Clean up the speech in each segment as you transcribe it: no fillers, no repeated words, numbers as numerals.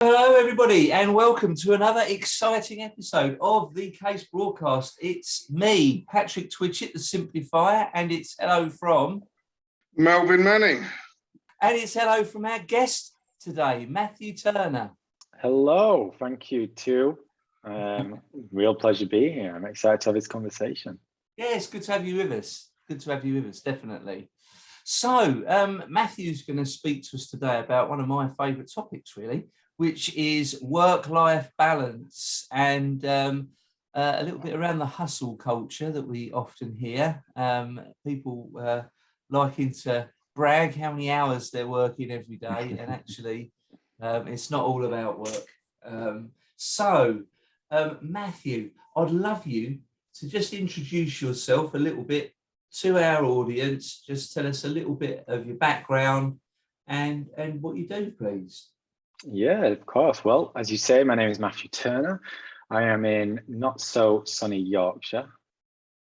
Hello, everybody, and welcome to another exciting episode of the Case Broadcast. It's me, Patrick Twitchett, the Simplifier, and it's hello from Melvin Manning. And it's hello from our guest today, Matthew Turner. Hello, thank you too. Real pleasure being here. I'm excited to have this conversation. Yeah, it's good to have you with us. Good to have you with us, definitely. So, Matthew's going to speak to us today about one of my favourite topics, really, which is work-life balance and a little bit around the hustle culture that we often hear. People liking to brag how many hours they're working every day, and actually it's not all about work. Matthew, I'd love you to just introduce yourself a little bit to our audience. Just tell us a little bit of your background and what you do, please. Yeah, of course. Well, as you say, my name is Matthew Turner. I am in not so sunny Yorkshire.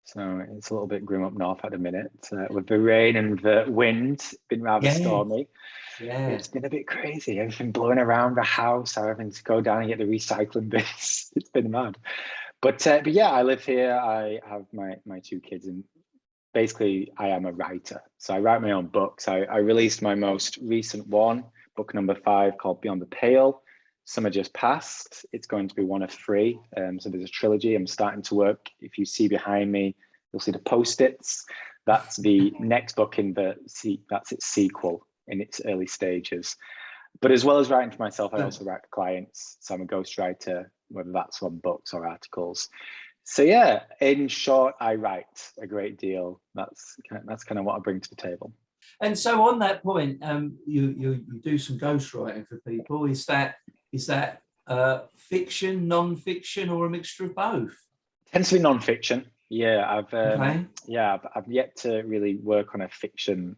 So it's a little bit grim up north at the minute. With the rain and the wind, it's been rather stormy. Yeah. It's been a bit crazy. Everything blowing around the house, having to go down and get the recycling bins. It's been mad. But yeah, I live here. I have my two kids, and basically I am a writer. So I write my own books. I released my most recent one, book number 5, called Beyond the Pale. Summer just passed. It's going to be one of 3. So there's a trilogy. I'm starting to work. If you see behind me, you'll see the post-its. That's the next book in that's its sequel in its early stages. But as well as writing for myself, I also write for clients. So I'm a ghostwriter, whether that's on books or articles. So yeah, in short, I write a great deal. That's kind of what I bring to the table. And so on that point, you do some ghostwriting for people. Is that fiction, non-fiction, or a mixture of both? Tends to be non-fiction. Yeah, I've yet to really work on a fiction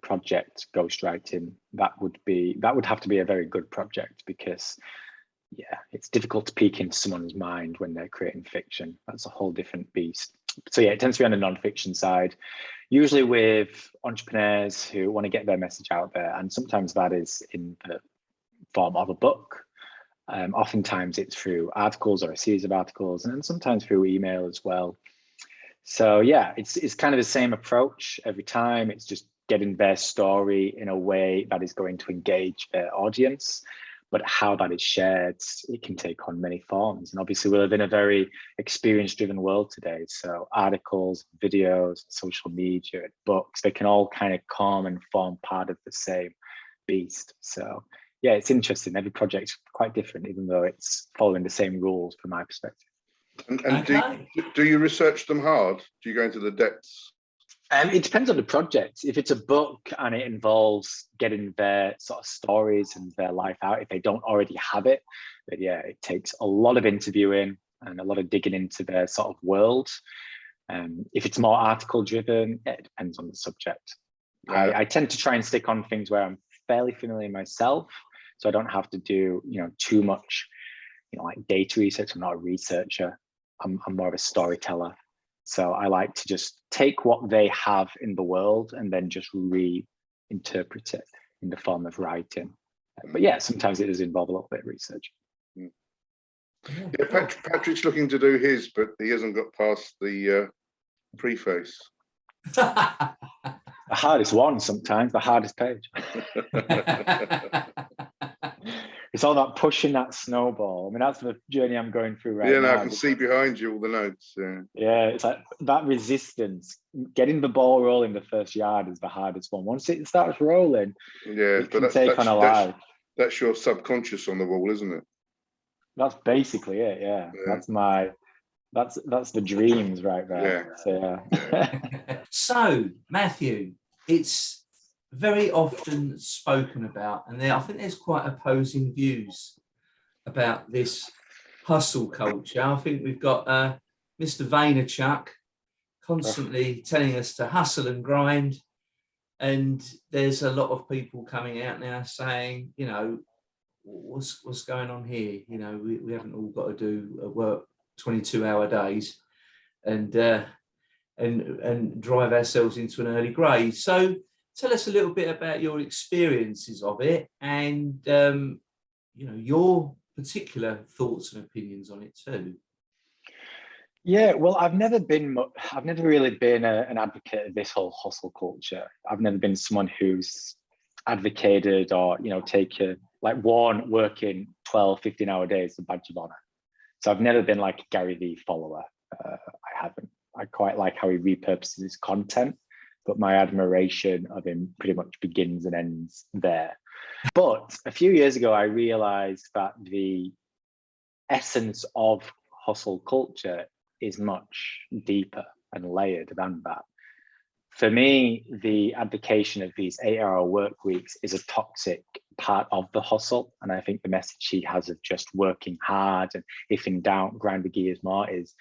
project ghostwriting. That would have to be a very good project, because yeah, it's difficult to peek into someone's mind when they're creating fiction. That's a whole different beast. So yeah, it tends to be on the non-fiction side, usually with entrepreneurs who want to get their message out there. And sometimes that is in the form of a book. Oftentimes it's through articles or a series of articles, and then sometimes through email as well. So yeah, it's kind of the same approach every time. It's just getting their story in a way that is going to engage their audience. But how that is shared, it can take on many forms. And obviously we live in a very experience-driven world today. So articles, videos, social media, books, they can all kind of come and form part of the same beast. So yeah, it's interesting. Every project's quite different, even though it's following the same rules from my perspective. And okay. Do you research them hard? Do you go into the depths? It depends on the project. If it's a book and it involves getting their sort of stories and their life out, if they don't already have it, but yeah, it takes a lot of interviewing and a lot of digging into their sort of world. If it's more article driven, it depends on the subject. Yeah. I tend to try and stick on things where I'm fairly familiar myself, so I don't have to do too much like data research. I'm not a researcher. I'm more of a storyteller. So I like to just take what they have in the world and then just reinterpret it in the form of writing. But yeah, sometimes it does involve a little bit of research. Yeah, Patrick's looking to do his, but he hasn't got past the preface. The hardest one sometimes, the hardest page. It's all about pushing that snowball. I mean, that's the journey I'm going through right now. Yeah, I can see behind you all the notes. Yeah, it's like that resistance. Getting the ball rolling the first yard is the hardest one. Once it starts rolling, it can take on a life. That's your subconscious on the wall, isn't it? That's basically it. Yeah. That's the dreams right there. Yeah. So Matthew, it's very often spoken about, and I think there's quite opposing views about this hustle culture. I think we've got Mr. Vaynerchuk constantly telling us to hustle and grind, and there's a lot of people coming out now saying, what's going on here? We haven't all got to do work 22-hour days and drive ourselves into an early grave. So tell us a little bit about your experiences of it and your particular thoughts and opinions on it too. Yeah, well, I've never really been an advocate of this whole hustle culture. I've never been someone who's advocated or, worn working 12, 15-hour days as a badge of honor. So I've never been like a Gary Vee follower. I haven't. I quite like how he repurposes his content, but my admiration of him pretty much begins and ends there. But a few years ago, I realized that the essence of hustle culture is much deeper and layered than that. For me, the advocation of these 8-hour work weeks is a toxic part of the hustle. And I think the message he has of just working hard and if in doubt, grind the gears more is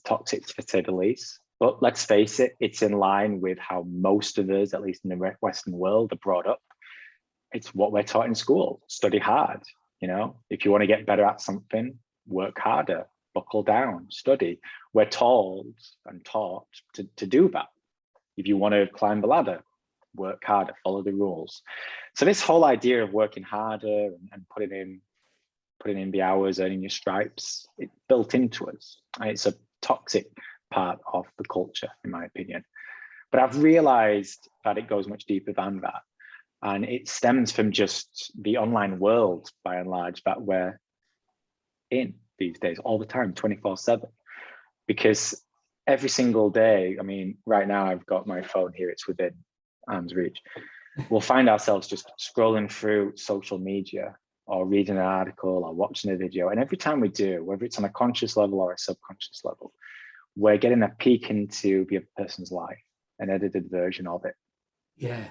toxic, to say the least. But let's face it, it's in line with how most of us, at least in the Western world, are brought up. It's what we're taught in school. Study hard. If you want to get better at something, work harder, buckle down, study. We're told and taught to do that. If you want to climb the ladder, work harder, follow the rules. So this whole idea of working harder and putting in the hours, earning your stripes, it's built into us. It's a toxic part of the culture, in my opinion. But I've realized that it goes much deeper than that. And it stems from just the online world, by and large, that we're in these days, all the time, 24/7. Because every single day, right now I've got my phone here, it's within arm's reach. We'll find ourselves just scrolling through social media or reading an article or watching a video. And every time we do, whether it's on a conscious level or a subconscious level, we're getting a peek into the other person's life, an edited version of it. Yeah.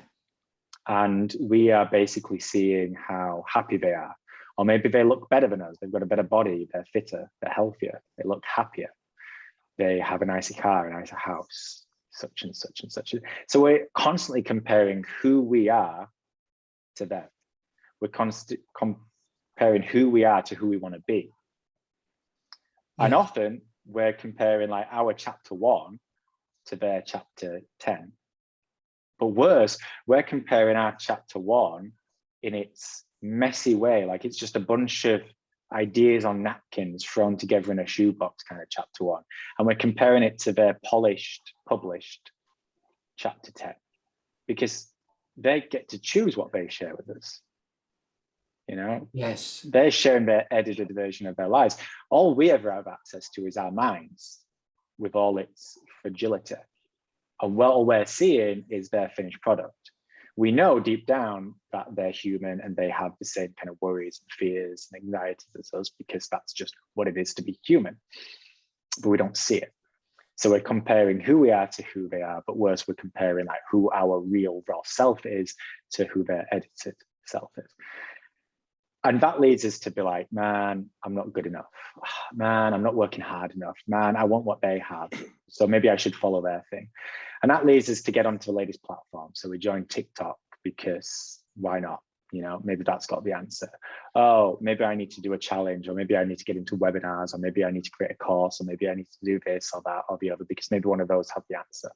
And we are basically seeing how happy they are. Or maybe they look better than us. They've got a better body, they're fitter, they're healthier, they look happier. They have a nicer car, a nicer house, such and such and such. So we're constantly comparing who we are to them. We're constantly comparing who we are to who we want to be. Yeah. And often we're comparing like our chapter 1 to their chapter 10. But worse, we're comparing our chapter 1 in its messy way, like it's just a bunch of ideas on napkins thrown together in a shoebox kind of chapter 1, and we're comparing it to their polished, published chapter 10, because they get to choose what they share with us. Yes, they're sharing their edited version of their lives. All we ever have access to is our minds with all its fragility, and what all we're seeing is their finished product. We know deep down that they're human and they have the same kind of worries and fears and anxieties as us, because that's just what it is to be human, but we don't see it. So we're comparing who we are to who they are, but worse, we're comparing like who our real raw self is to who their edited self is. And that leads us to be like, man, I'm not good enough. Man, I'm not working hard enough. Man, I want what they have. So maybe I should follow their thing. And that leads us to get onto the latest platform. So we joined TikTok because why not? Maybe that's got the answer. Oh, maybe I need to do a challenge, or maybe I need to get into webinars, or maybe I need to create a course, or maybe I need to do this or that or the other, because maybe one of those have the answer.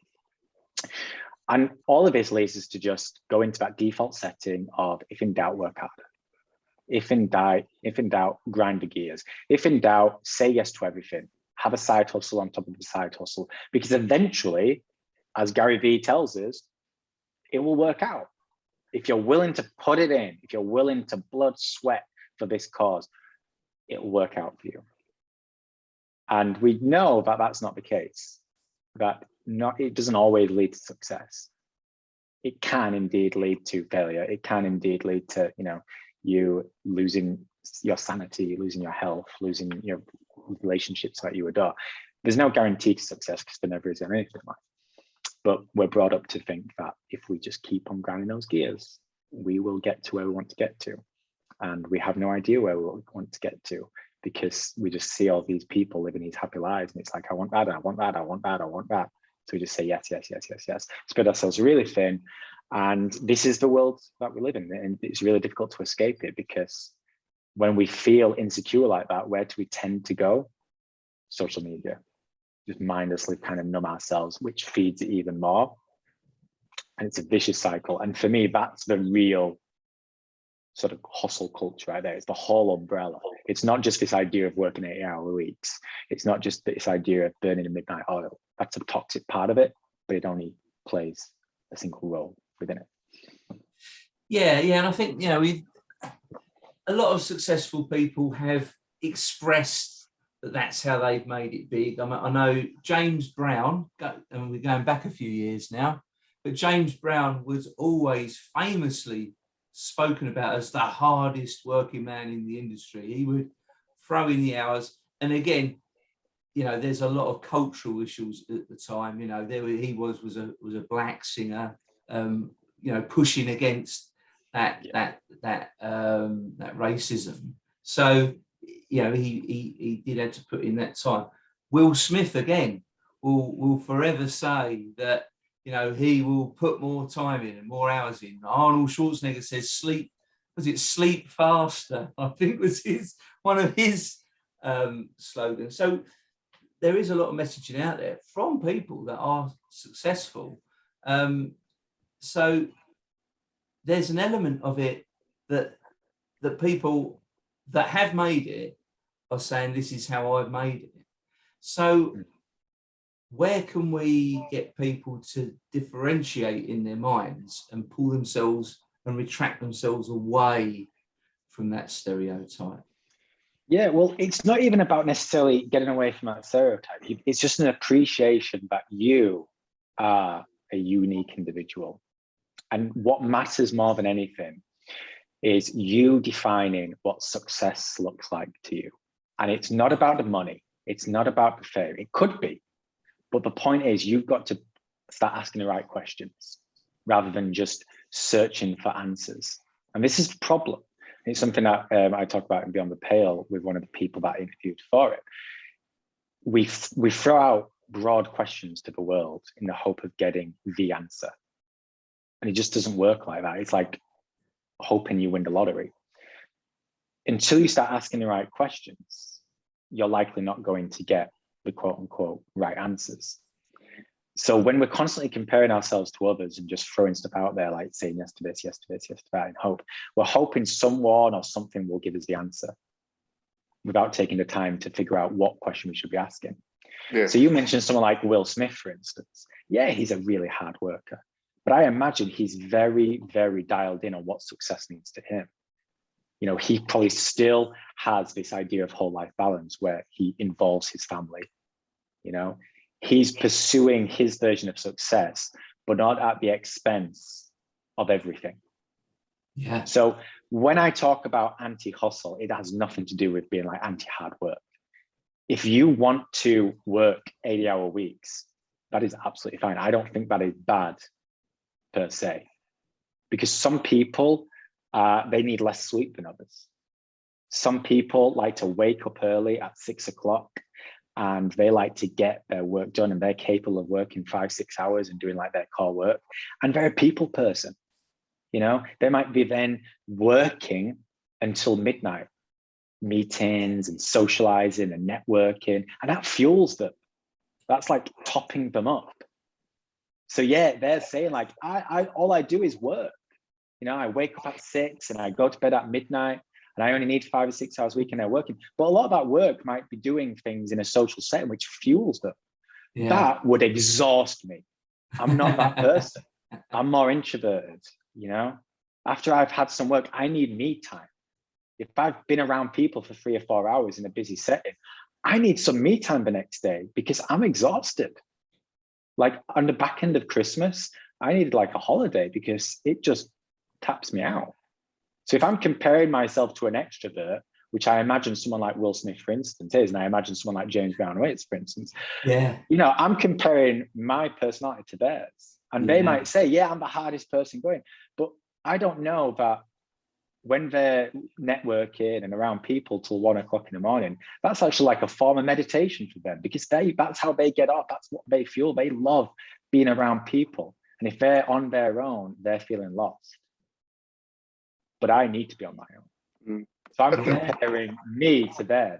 And all of this leads us to just go into that default setting of, if in doubt, work harder. If in doubt, grind the gears. If in doubt, say yes to everything. Have a side hustle on top of the side hustle, because eventually, as Gary Vee tells us, it will work out. If you're willing to put it in, if you're willing to blood, sweat for this cause, it will work out for you. And we know that that's not the case, that it doesn't always lead to success. It can indeed lead to failure. It can indeed lead to, you losing your sanity, losing your health, losing your relationships that you adore. There's no guarantee to success, because there never is in anything like. But we're brought up to think that if we just keep on grinding those gears, we will get to where we want to get to. And we have no idea where we want to get to, because we just see all these people living these happy lives. And it's like, I want that, I want that, I want that, I want that. So we just say yes, yes, yes, yes, yes. Spread ourselves really thin. And this is the world that we live in. And it's really difficult to escape it, because when we feel insecure like that, where do we tend to go? Social media. Just mindlessly kind of numb ourselves, which feeds it even more. And it's a vicious cycle. And for me, that's the real sort of hustle culture right there. It's the whole umbrella. It's not just this idea of working 8-hour weeks. It's not just this idea of burning a midnight oil. That's a toxic part of it, but it only plays a single role within it. Yeah, yeah, and I think, you know, a lot of successful people have expressed that that's how they've made it big. I know James Brown, and we're going back a few years now, but James Brown was always famously spoken about as the hardest working man in the industry. He would throw in the hours, and again, you know, there's a lot of cultural issues at the time. You know, he was a black singer, you know, pushing against that racism. So, you know, he did have to put in that time. Will Smith again will forever say that, you know, he will put more time in and more hours in. Arnold Schwarzenegger says sleep faster, I think was one of his slogans. So there is a lot of messaging out there from people that are successful. So there's an element of it that people that have made it are saying, this is how I've made it. So where can we get people to differentiate in their minds and pull themselves and retract themselves away from that stereotype? Yeah, well, it's not even about necessarily getting away from that stereotype. It's just an appreciation that you are a unique individual. And what matters more than anything is you defining what success looks like to you. And it's not about the money. It's not about the fame. It could be. But the point is, you've got to start asking the right questions rather than just searching for answers. And this is the problem. It's something that I talk about in Beyond the Pale with one of the people that I interviewed for it. We throw out broad questions to the world in the hope of getting the answer. And it just doesn't work like that. It's like hoping you win the lottery. Until you start asking the right questions, you're likely not going to get the quote unquote right answers. So when we're constantly comparing ourselves to others and just throwing stuff out there, like saying yes to this, yes to this, yes to that, in hope, we're hoping someone or something will give us the answer without taking the time to figure out what question we should be asking. Yeah. So you mentioned someone like Will Smith, for instance. Yeah, he's a really hard worker, but I imagine he's very, very dialed in on what success means to him. You know, he probably still has this idea of whole life balance where he involves his family. You know, he's pursuing his version of success, but not at the expense of everything. Yeah. So when I talk about anti-hustle, it has nothing to do with being like anti-hard work. If you want to work 80-hour weeks, that is absolutely fine. I don't think that is bad per se, because some people, they need less sleep than others. Some people like to wake up early at 6 o'clock and they like to get their work done, and they're capable of working 5-6 hours and doing like their core work. And they're a people person. You know, they might be then working until midnight, meetings and socializing and networking, and that fuels them. That's like topping them up. So yeah, they're saying like, all I do is work. You know, I wake up at 6 and I go to bed at midnight, and I only need 5 or 6 hours a week and they're working. But a lot of that work might be doing things in a social setting which fuels them. Yeah. That would exhaust me. I'm not that person. I'm more introverted, you know? After I've had some work, I need me time. If I've been around people for 3 or 4 hours in a busy setting, I need some me time the next day because I'm exhausted. Like on the back end of Christmas, I needed like a holiday because it just taps me out. So if I'm comparing myself to an extrovert, which I imagine someone like Will Smith, for instance, is, and I imagine someone like James Brown Waits, for instance, yeah, you know, I'm comparing my personality to theirs. And they might say, yeah, I'm the hardest person going. But I don't know that when they're networking and around people till 1 o'clock in the morning, that's actually like a form of meditation for them, because that's how they get off. That's what they feel. They love being around people. And if they're on their own, they're feeling lost. But I need to be on my own. So I'm comparing me to them,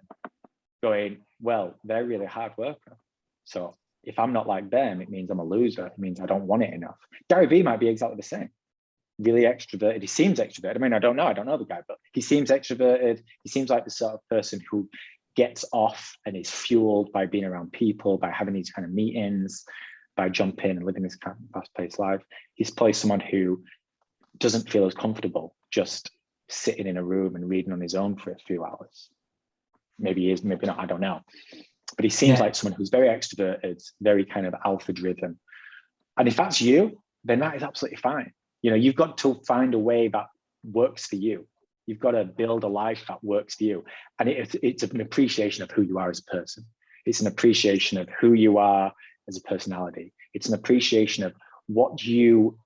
going, well, they're really hard worker. So if I'm not like them, it means I'm a loser. It means I don't want it enough. Gary Vee might be exactly the same. really extroverted. He seems extroverted. I mean, I don't know the guy, but he seems extroverted. He seems like the sort of person who gets off and is fueled by being around people, by having these kind of meetings, by jumping and living this kind of fast-paced life. He's probably someone who doesn't feel as comfortable just sitting in a room and reading on his own for a few hours. Maybe he is, maybe not, I don't know. But he seems like someone who's very extroverted, very kind of alpha driven. And if that's you, then that is absolutely fine. You know, you've got to find a way that works for you. You've got to build a life that works for you. And it's an appreciation of who you are as a person. It's an appreciation of who you are as a personality. It's an appreciation of what you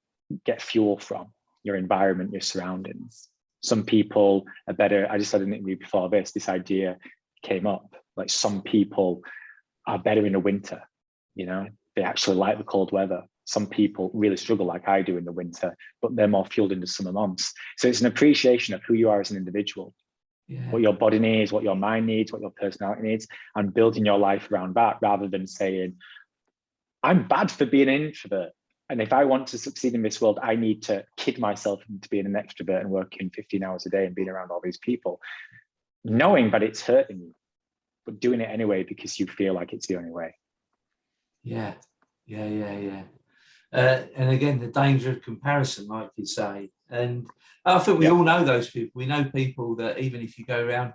get fuel from, your environment, your surroundings. Some people are better. I just had an interview before this idea came up. Like some people are better in the winter, you know, they actually like the cold weather. Some people really struggle like I do in the winter, but they're more fueled in the summer months. So it's an appreciation of who you are as an individual, what your body needs, what your mind needs, what your personality needs, and building your life around that rather than saying, I'm bad for being an introvert. And if I want to succeed in this world, I need to kid myself into being an extrovert and working 15 hours a day and being around all these people, knowing that it's hurting you, but doing it anyway because you feel like it's the only way. Yeah. And again, the danger of comparison, like you say. And I think we all know those people. We know people that even if you go around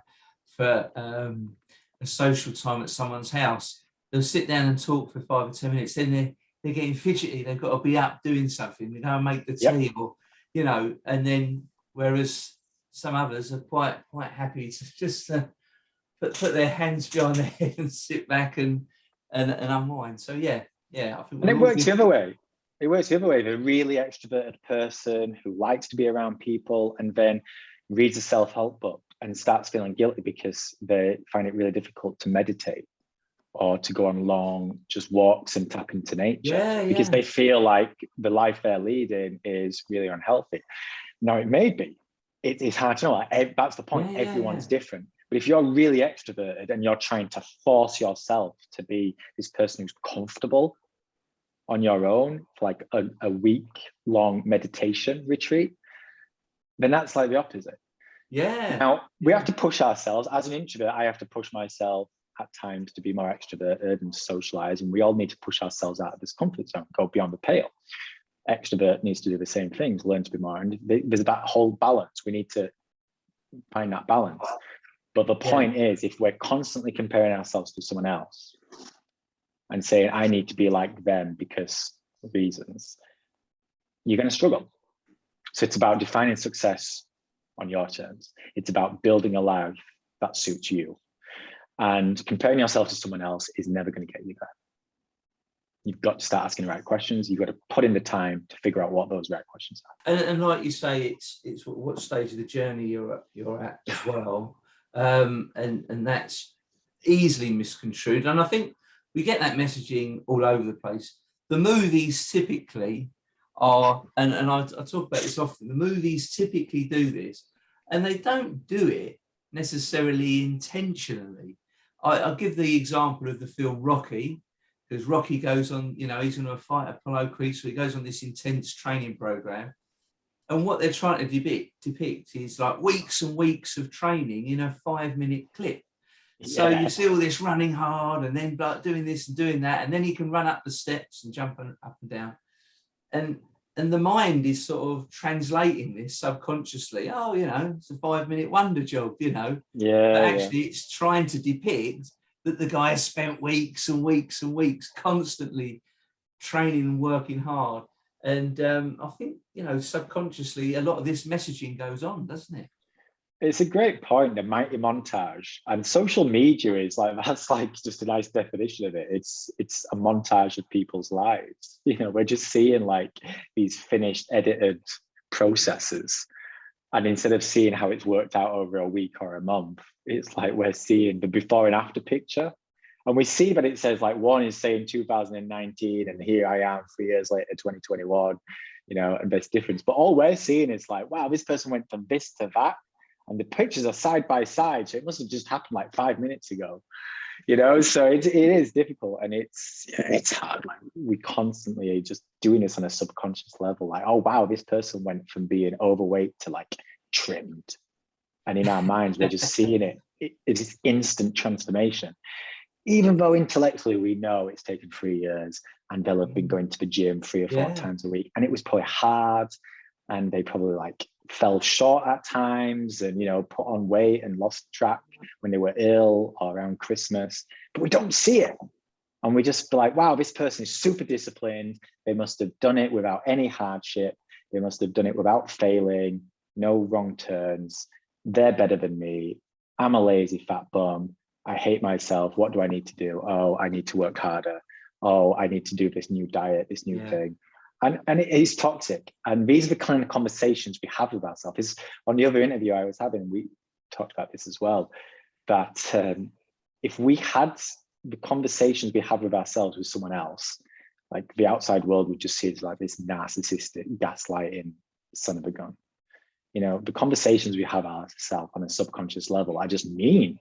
for a social time at someone's house, they'll sit down and talk for 5 or 10 minutes. Then they're getting fidgety. They've got to be up doing something. They go and make the tea, or you know. And then whereas some others are quite happy to just put their hands behind their head and sit back and unwind. So I think. And it works the other way. It works the other way. The really extroverted person who likes to be around people and then reads a self-help book and starts feeling guilty because they find it really difficult to meditate or to go on long just walks and tap into nature because they feel like the life they're leading is really unhealthy. Now, it may be. It's hard to know. That's the point. Everyone's different. But if you're really extroverted and you're trying to force yourself to be this person who's comfortable on your own for like a week-long meditation retreat, then that's like the opposite. Now, we have to push ourselves. As an introvert, I have to push myself at times to be more extroverted and to socialize. And we all need to push ourselves out of this comfort zone, go beyond the pale. Extrovert needs to do the same things, learn to be more. And there's that whole balance. We need to find that balance. But the point is, if we're constantly comparing ourselves to someone else and saying, I need to be like them because of reasons, you're going to struggle. So it's about defining success on your terms. It's about building a life that suits you. And comparing yourself to someone else is never going to get you there. You've got to start asking the right questions. You've got to put in the time to figure out what those right questions are. And like you say, it's what stage of the journey you're at as well. And that's easily misconstrued. And I think we get that messaging all over the place. The movies typically are, and I talk about this often, the movies typically do this, and they don't do it necessarily intentionally. I'll give the example of the film Rocky, because Rocky goes on, you know, he's going to fight Apollo Creed, so he goes on this intense training program. And what they're trying to depict is like weeks and weeks of training in a 5-minute clip. So you see all this running hard and then doing this and doing that. And then he can run up the steps and jump up and down. And the mind is sort of translating this subconsciously. Oh, you know, it's a 5-minute wonder job, you know. But actually it's trying to depict that the guy has spent weeks and weeks and weeks constantly training and working hard. And I think, you know, subconsciously, a lot of this messaging goes on, doesn't it? It's a great point, the mighty montage. And social media is like, that's like just a nice definition of it. It's a montage of people's lives. You know, we're just seeing like these finished, edited processes. And instead of seeing how it's worked out over a week or a month, it's like we're seeing the before and after picture. And we see that it says like one is saying 2019 and here I am 3 years later, 2021, you know, and there's difference. But all we're seeing is like, wow, this person went from this to that. And the pictures are side by side. So it must have just happened like 5 minutes ago. So it is difficult, and it's hard. Like, we constantly are just doing this on a subconscious level. Like, oh wow, this person went from being overweight to like trimmed, and in our minds we're just seeing it's this instant transformation, even though intellectually we know it's taken 3 years, and they'll have been going to the gym 3 or 4 times a week, and it was probably hard, and they probably like fell short at times, and put on weight and lost track when they were ill or around Christmas, but we don't see it. And we just feel like, wow, this person is super disciplined. They must have done it without any hardship. They must have done it without failing, no wrong turns. They're better than me. I'm a lazy fat bum. I hate myself. What do I need to do? Oh, I need to work harder. Oh, I need to do this new diet, this new thing. And it is toxic. And these are the kind of conversations we have with ourselves. On the other interview I was having, we talked about this as well, that if we had the conversations we have with ourselves with someone else, like the outside world would just see it like this narcissistic, gaslighting son of a gun. The conversations we have ourselves on a subconscious level are just mean.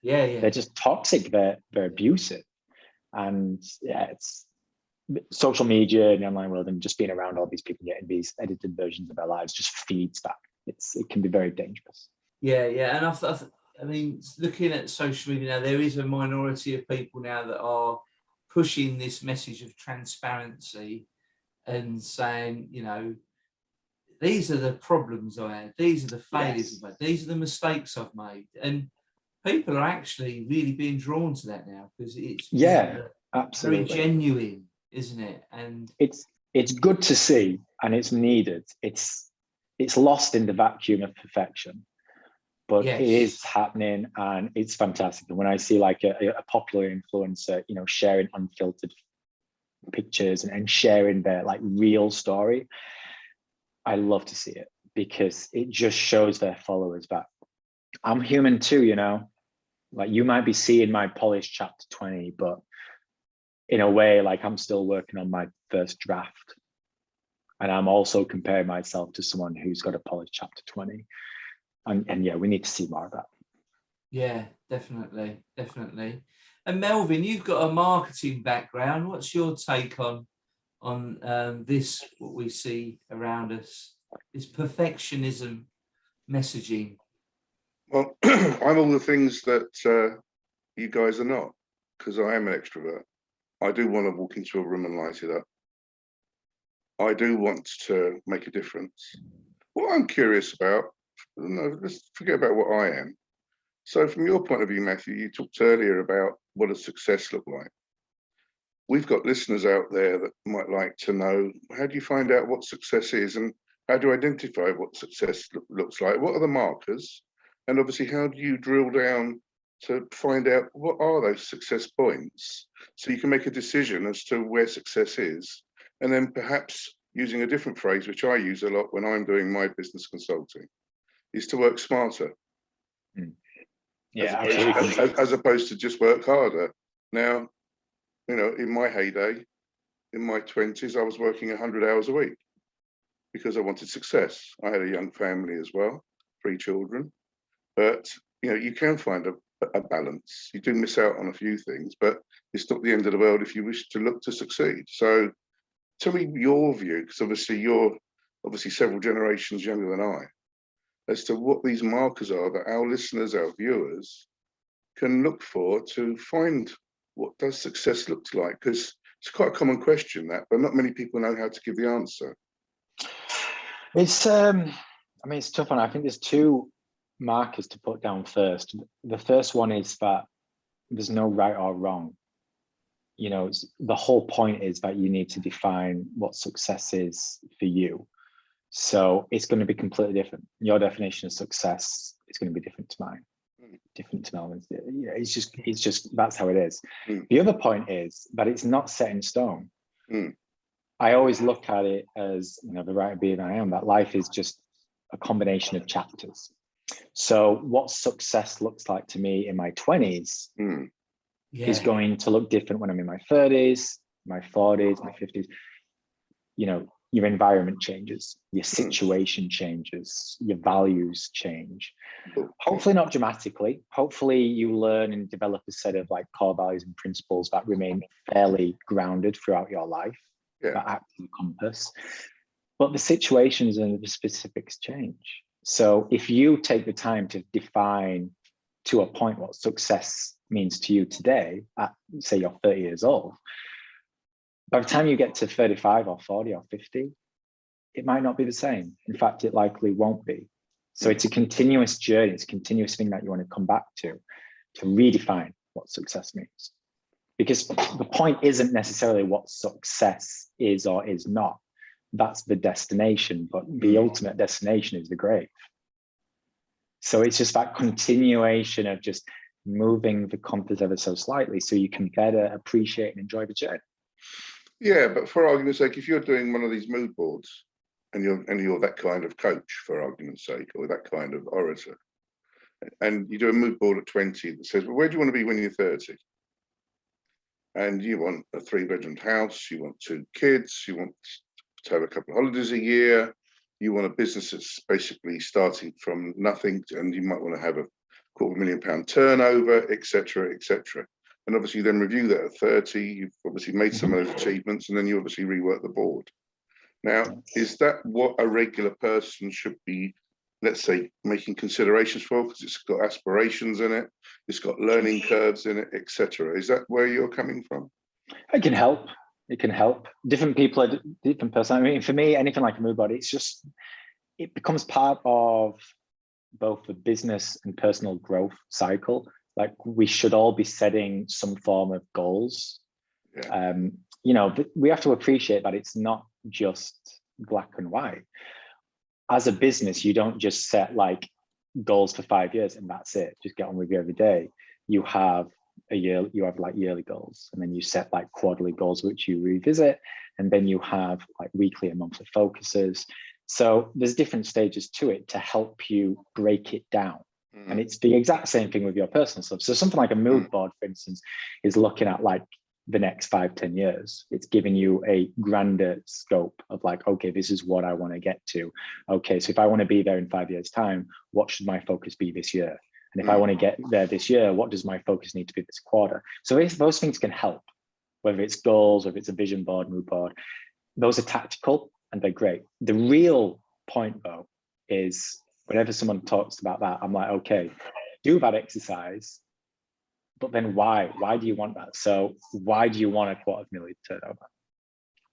They're just toxic. They're abusive. And it's social media and the online world, and just being around all these people getting these edited versions of our lives just feeds that. It can be very dangerous. And I mean, looking at social media now, there is a minority of people now that are pushing this message of transparency and saying, these are the problems I had, these are the failures I've had, these are the mistakes I've made. And people are actually really being drawn to that now, because it's absolutely very genuine, isn't it? And it's good to see, and it's needed. It's lost in the vacuum of perfection, but it is happening, and it's fantastic. And when I see like a popular influencer, sharing unfiltered pictures and sharing their like real story, I love to see it, because it just shows their followers that I'm human too, like you might be seeing my polished chapter 20, but in a way, like I'm still working on my first draft. And I'm also comparing myself to someone who's got a polished chapter 20. And we need to see more of that. Yeah, definitely. And Melvin, you've got a marketing background. What's your take on this, what we see around us, this perfectionism messaging? Well, I'm all the things that you guys are not, because I am an extrovert. I do want to walk into a room and light it up. I do want to make a difference. What I'm curious about, let's forget about what I am. So from your point of view, Matthew, you talked earlier about what does success look like. We've got listeners out there that might like to know, how do you find out what success is, and how do you identify what success looks like? What are the markers? And obviously, how do you drill down to find out what are those success points, so you can make a decision as to where success is? And then perhaps using a different phrase, which I use a lot when I'm doing my business consulting, is to work smarter. As opposed to just work harder. Now, in my heyday, in my 20s, I was working 100 hours a week because I wanted success. I had a young family as well, 3 children. But, you can find a balance. You do miss out on a few things, but it's not the end of the world if you wish to look to succeed. So tell me your view, because obviously you're several generations younger than I, as to what these markers are that our listeners, our viewers, can look for to find what does success look like. Because it's quite a common question, that, but not many people know how to give the answer. It's it's a tough one. I think there's 2 markers to put down first. The first one is that there's no right or wrong. The whole point is that you need to define what success is for you. So it's going to be completely different. Your definition of success is going to be different to mine, different to Melvin's. It's just that's how it is. The other point is that it's not set in stone. I always look at it as, the writer being I am, that life is just a combination of chapters. So what success looks like to me in my 20s is going to look different when I'm in my 30s, my 40s, my 50s. your environment changes, your situation changes, your values change. Hopefully not dramatically. Hopefully you learn and develop a set of like core values and principles that remain fairly grounded throughout your life, that act as a compass. But the situations and the specifics change. So if you take the time to define to a point what success means to you today, at say you're 30 years old, by the time you get to 35 or 40 or 50, it might not be the same. In fact, it likely won't be. So it's a continuous journey. It's a continuous thing that you want to come back to redefine what success means. Because the point isn't necessarily what success is or is not. That's the destination, but the ultimate destination is the grave. So it's just that continuation of just moving the compass ever so slightly so you can better appreciate and enjoy the journey. Yeah, but for argument's sake, if you're doing one of these mood boards and you're that kind of coach, for argument's sake, or that kind of orator, and you do a mood board at 20 that says, well, where do you want to be when you're 30? And you want a 3-bedroom house, you want 2 kids, you want to have a couple of holidays a year, you want a business that's basically starting from nothing, and you might want to have a £250,000 turnover, etc., etc. And obviously you then review that at 30, you've obviously made some of those achievements, and then you obviously rework the board. Now, is that what a regular person should be, let's say, making considerations for? Because it's got aspirations in it, it's got learning curves in it, etc. Is that where you're coming from? It can help. It can help. Different people are different person. I mean, for me, anything like a mood board, it's just, it becomes part of both the business and personal growth cycle. Like we should all be setting some form of goals. You know, we have to appreciate that it's not just black and white. As a business, you don't just set like goals for 5 years and that's it. Just get on with it every day. You have a year, you have like yearly goals, and then you set like quarterly goals, which you revisit, and then you have like weekly and monthly focuses. So there's different stages to it to help you break it down. And it's the exact same thing with your personal stuff. So something like a mood board, for instance, is looking at like the next 5-10 years. It's giving you a grander scope of like, okay, this is what I want to get to. Okay, so if I want to be there in 5 years' time, what should my focus be this year? And if I want to get there this year, what does my focus need to be this quarter? So those things can help, whether it's goals, whether it's a vision board, mood board. Those are tactical and they're great. The real point though is whenever someone talks about that, I'm like, okay, do that exercise, but then why? Why do you want that? So why do you want a $250,000 turnover?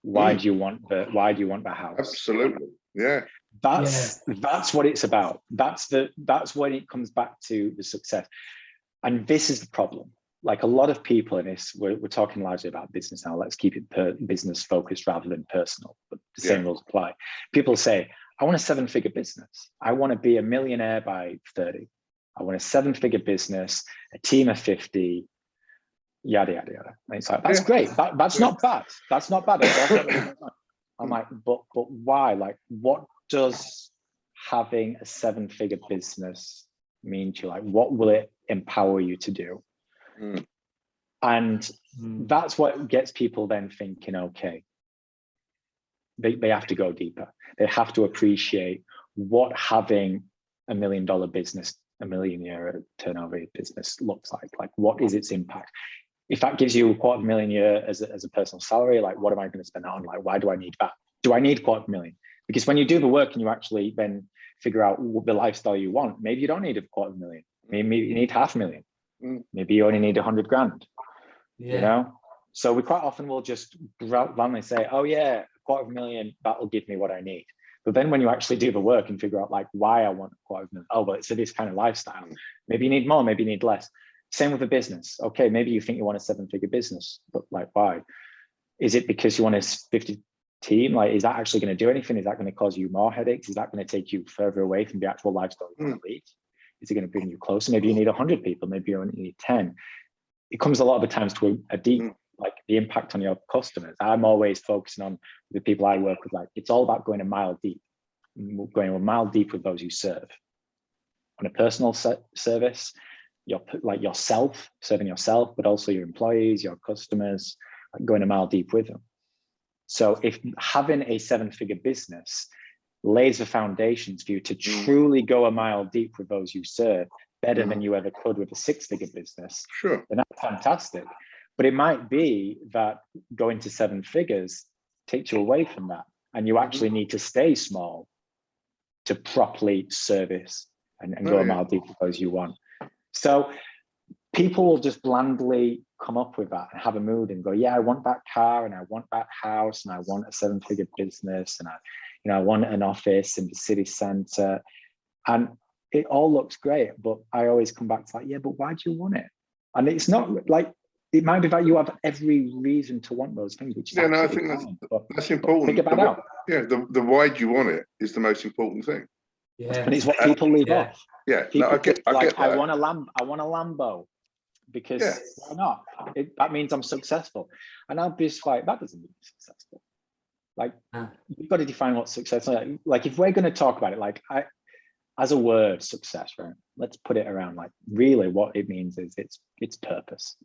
Why do you want the house? Absolutely. Yeah. That's what it's about. That's when it comes back to the success. And this is the problem. Like a lot of people in this, we're talking largely about business now. Let's keep it business focused rather than personal, but the same rules apply. People say, I want a 7-figure business. I want to be a millionaire by 30. I want a 7-figure business, a team of 50, yada, yada, yada. And it's like, that's great. That's not bad. That's not bad. I'm like, but why? Like, what does having a 7-figure business mean to you? Like, what will it empower you to do? And that's what gets people then thinking, okay, they have to go deeper. They have to appreciate what having $1 million business, $1 million turnover business looks like. Like, what is its impact? If that gives you $250,000 a year as a personal salary, like, what am I going to spend that on? Like, why do I need that? Do I need $250,000? Because when you do the work and you actually then figure out the lifestyle you want, maybe you don't need $250,000. Maybe you need $500,000. Maybe you only need 100 grand. You know? So we quite often will just randomly say, oh yeah, $250,000, that'll give me what I need. But then when you actually do the work and figure out like why I want $250,000, oh, well, it's this kind of lifestyle. Maybe you need more, maybe you need less. Same with a business. Okay, maybe you think you want a 7-figure business, but like, why? Is it because you want a 50 team? Like, is that actually going to do anything? Is that going to cause you more headaches? Is that going to take you further away from the actual lifestyle you want to lead? Is it going to bring you closer? Maybe you need 100 people, maybe you only need 10. It comes a lot of the times to a deep, like the impact on your customers. I'm always focusing on the people I work with. Like, it's all about going a mile deep, going a mile deep with those you serve. On a personal service, you're like yourself, serving yourself, but also your employees, your customers, like going a mile deep with them. So if having a 7-figure business lays the foundations for you to truly go a mile deep with those you serve, better than you ever could with a 6-figure business, Sure. then that's fantastic. But it might be that going to 7 figures takes you away from that, and you actually need to stay small to properly service and go a mile deep with those you want. So people will just blandly come up with that and have a mood and go, yeah, I want that car and I want that house and I want a 7-figure business and I want an office in the city center. And it all looks great, but I always come back to like, yeah, but why do you want it? And it's not like, it might be that you have every reason to want those things, which is I think that's important. Figure that out. Yeah, the why do you want it is the most important thing. Yeah, and it's what people leave off. Yeah, people I get that. I want a Lambo because why not? That means I'm successful, and I'll be just like, that doesn't mean successful. Like you've got to define what success is. Like if we're going to talk about it, like as a word, success, right? Let's put it around like really what it means is it's purpose.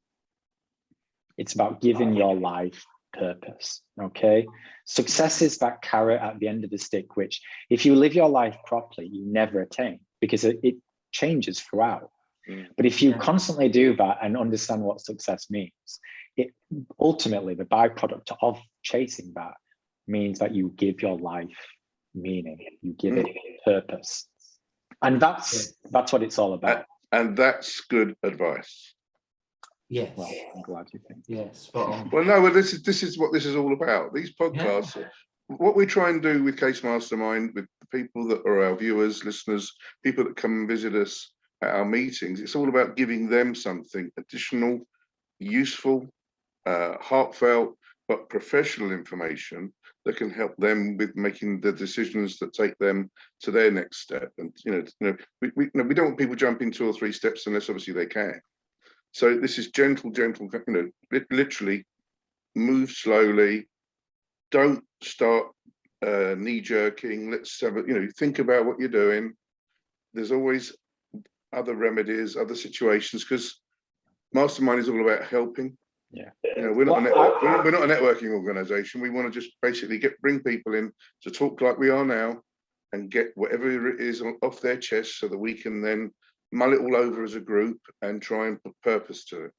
It's about giving your life purpose, okay? Success is that carrot at the end of the stick, which if you live your life properly, you never attain because it changes throughout. But if you constantly do that and understand what success means, it ultimately, the byproduct of chasing that means that you give your life meaning, you give it purpose. And that's what it's all about. And that's good advice. Yes. Well, I'm glad you think. Yes, spot on. Well, no, this is what this is all about. These podcasts, what we try and do with Case Mastermind, with the people that are our viewers, listeners, people that come and visit us at our meetings, it's all about giving them something additional, useful, heartfelt, but professional information that can help them with making the decisions that take them to their next step. And we don't want people jumping 2 or 3 steps unless obviously they can. So this is gentle, literally move slowly. Don't start knee jerking. Let's have think about what you're doing. There's always other remedies, other situations, because Mastermind is all about helping. Yeah. We're not a networking organization. We want to just basically bring people in to talk like we are now and get whatever it is off their chest so that we can then mull it all over as a group and try and put purpose to it.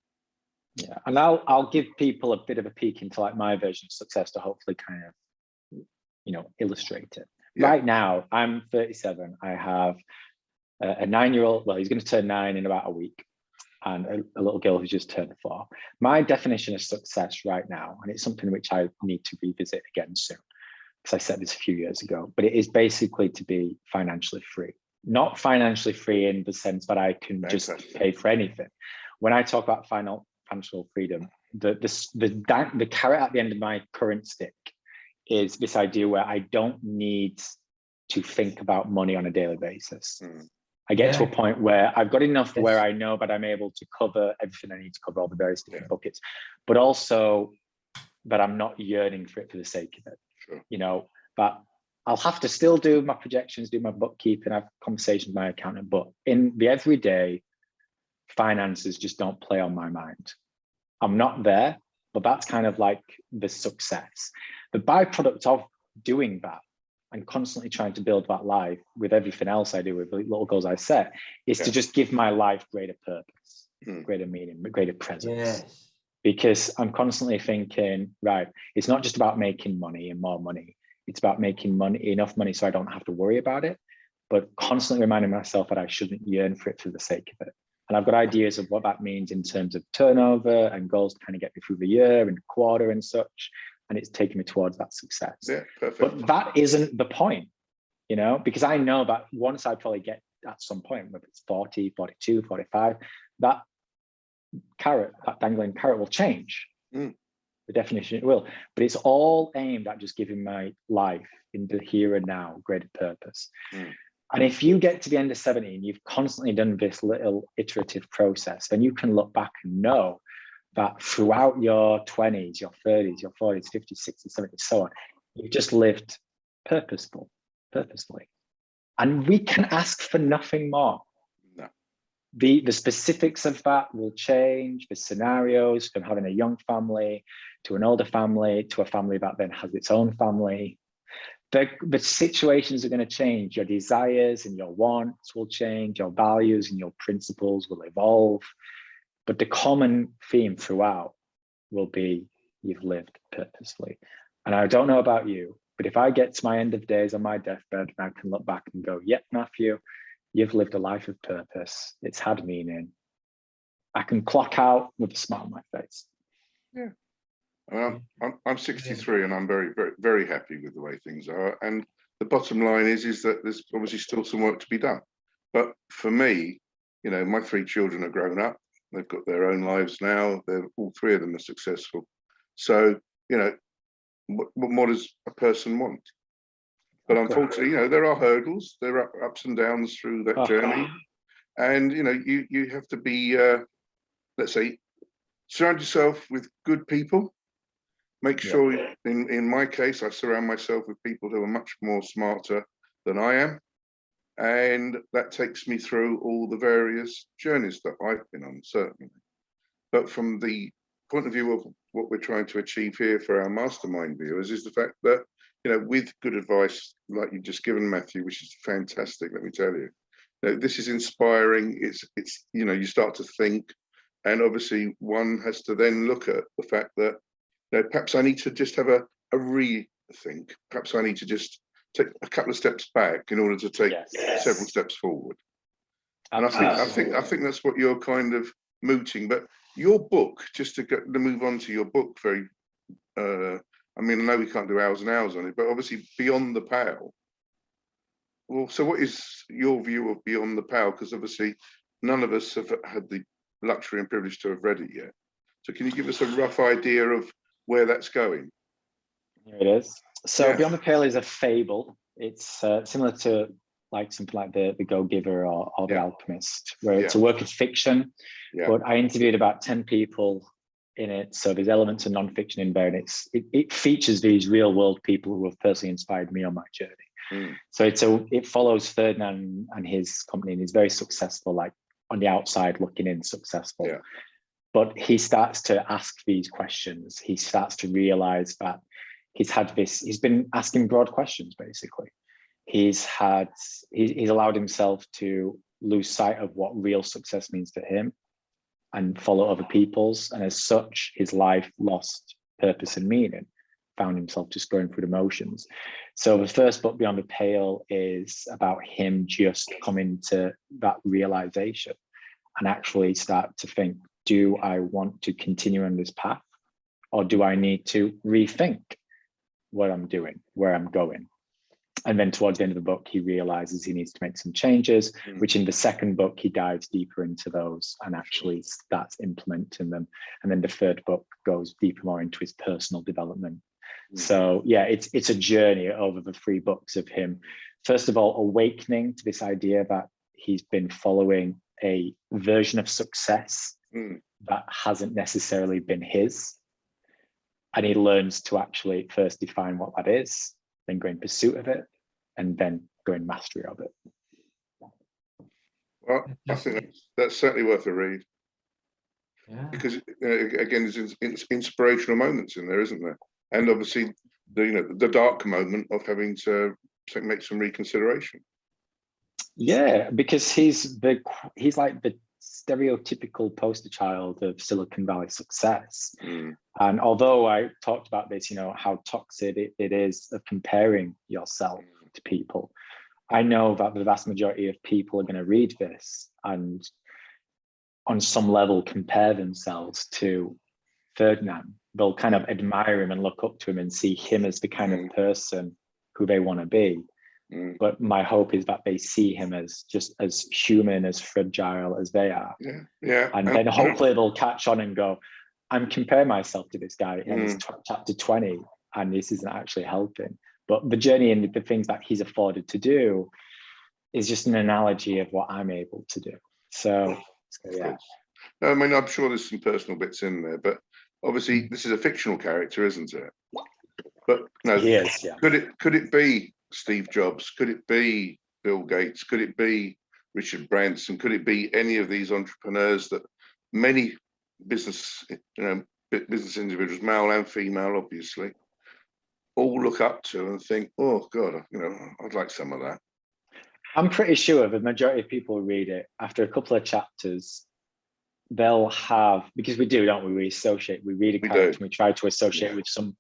Yeah, and I'll give people a bit of a peek into like my version of success to hopefully kind of illustrate it. Right now I'm 37. I have a 9-year-old. Well, he's going to turn 9 in about a week, and a little girl who's just turned 4. My definition of success right now, and it's something which I need to revisit again soon, because I said this a few years ago, but it is basically to be financially free. Not financially free in the sense that I can just pay for anything. When I talk about financial freedom, the carrot at the end of my current stick is this idea where I don't need to think about money on a daily basis. I get to a point where I've got enough where I know that I'm able to cover everything I need to cover, all the various different buckets, but also that I'm not yearning for it for the sake of it. But I'll have to still do my projections, do my bookkeeping, have conversations with my accountant, but in the everyday, finances just don't play on my mind. I'm not there, but that's kind of like the success. The byproduct of doing that and constantly trying to build that life with everything else I do, with the little goals I set, is to just give my life greater purpose, greater meaning, greater presence. Because I'm constantly thinking, right, it's not just about making money and more money. It's about making enough money so I don't have to worry about it, but constantly reminding myself that I shouldn't yearn for it for the sake of it. And I've got ideas of what that means in terms of turnover and goals to kind of get me through the year and quarter and such. And it's taken me towards that success. Yeah, perfect. But that isn't the point, because I know that once I probably get at some point, whether it's 40, 42, 45, that carrot, that dangling carrot will change. The definition it will, but it's all aimed at just giving my life in the here and now greater purpose. And if you get to the end of 70 and you've constantly done this little iterative process, then you can look back and know that throughout your 20s, your 30s, your 40s, 50s, 60s, 70s, so on, you've just lived purposefully. And we can ask for nothing more. No. The specifics of that will change. The scenarios from having a young family to an older family to a family that then has its own family. The situations are going to change. Your desires and your wants will change. Your values and your principles will evolve. But the common theme throughout will be you've lived purposefully. And I don't know about you, but if I get to my end of days on my deathbed and I can look back and go, yep, Matthew, you've lived a life of purpose. It's had meaning. I can clock out with a smile on my face. Yeah. I'm 63 and I'm very, very, very happy with the way things are. And the bottom line is that there's obviously still some work to be done. But for me, you know, my 3 children are grown up. They've got their own lives now. They're all 3 of them are successful. So, you know, what does a person want? But unfortunately, you know, there are hurdles. There are ups and downs through that journey. And, you know, you have to be, let's say, surround yourself with good people. Make sure, in my case, I surround myself with people who are much more smarter than I am. And that takes me through all the various journeys that I've been on, certainly. But from the point of view of what we're trying to achieve here for our mastermind viewers is the fact that, you know, with good advice like you've just given, Matthew, which is fantastic, let me tell you, you know, this is inspiring. It's you know, you start to think, and obviously one has to then look at the fact that, you know, perhaps I need to just have a rethink. Perhaps I need to just take a couple of steps back in order to take several steps forward. And I think that's what you're kind of mooting. But your book, just to move on to your book, very. I mean, I know we can't do hours and hours on it, but obviously Beyond the Pale. Well, so what is your view of Beyond the Pale? Because obviously none of us have had the luxury and privilege to have read it yet. So can you give us a rough idea of where that's going? Here it is. So Beyond the Pale is a fable. It's similar to like something like the Go-Giver or The Alchemist, where it's a work of fiction. But I interviewed about 10 people in it. So there's elements of non-fiction in there, and it features these real world people who have personally inspired me on my journey. So it follows Ferdinand and his company, and he's very successful, like on the outside looking in successful. But he starts to ask these questions. He starts to realize that he's been asking broad questions, basically. He's allowed himself to lose sight of what real success means to him and follow other people's. And as such, his life lost purpose and meaning, found himself just going through the motions. So the first book, Beyond the Pale, is about him just coming to that realization and actually start to think, do I want to continue on this path, or do I need to rethink what I'm doing, where I'm going? And then towards the end of the book, he realizes he needs to make some changes, which in the second book, he dives deeper into those and actually starts implementing them. And then the third book goes deeper more into his personal development. So yeah, it's a journey over the 3 books of him, first of all, awakening to this idea that he's been following a version of success that hasn't necessarily been his. And he learns to actually first define what that is, then go in pursuit of it, and then go in mastery of it. Well, I think that's certainly worth a read. Because again, there's inspirational moments in there, isn't there? And obviously, the dark moment of having to make some reconsideration. Yeah, because he's like the stereotypical poster child of Silicon Valley success. And although I talked about this, how toxic it is of comparing yourself to people, I know that the vast majority of people are going to read this and on some level compare themselves to Ferdinand. They'll kind of admire him and look up to him and see him as the kind of person who they want to be. But my hope is that they see him as just as human, as fragile as they are. And then hopefully they'll catch on and go, I'm comparing myself to this guy and he's chapter 20 and this isn't actually helping. But the journey and the things that he's afforded to do is just an analogy of what I'm able to do. So yeah. I mean, I'm sure there's some personal bits in there, but obviously this is a fictional character, isn't it? But no, he is, yeah. Could it be Steve Jobs? Could it be Bill Gates? Could it be Richard Branson? Could it be any of these entrepreneurs that many business individuals, male and female, obviously, all look up to and think, oh God, I'd like some of that. I'm pretty sure the majority of people who read it, after a couple of chapters, they'll have, because we do, don't we? We associate, we read a character and we try to associate with some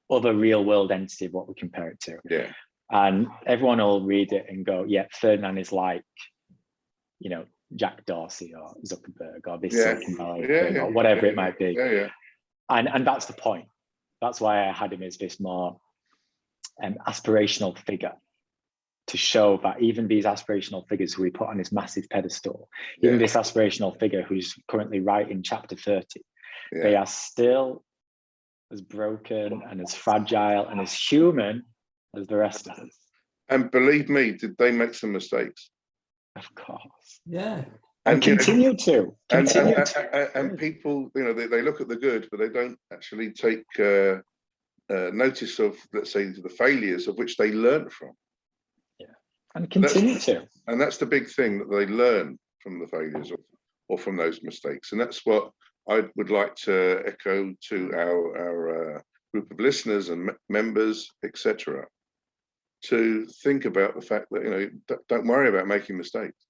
other real world entity of what we compare it to. Yeah. And everyone will read it and go, yeah, Ferdinand is like, Jack Dorsey or Zuckerberg or this Silicon Valley thing or whatever it might be. Yeah. And that's the point. That's why I had him as this more aspirational figure, to show that even these aspirational figures who we put on this massive pedestal, even this aspirational figure who's currently writing chapter 30, they are still as broken and as fragile and as human as the rest of us. And believe me, did they make some mistakes? Of course. Yeah. And continue to. And people, they look at the good, but they don't actually take notice of, let's say, the failures of which they learned from. Yeah. And continue to. And that's the big thing, that they learn from the failures or from those mistakes. And that's what I would like to echo to our group of listeners and members, etc., to think about the fact that, don't worry about making mistakes.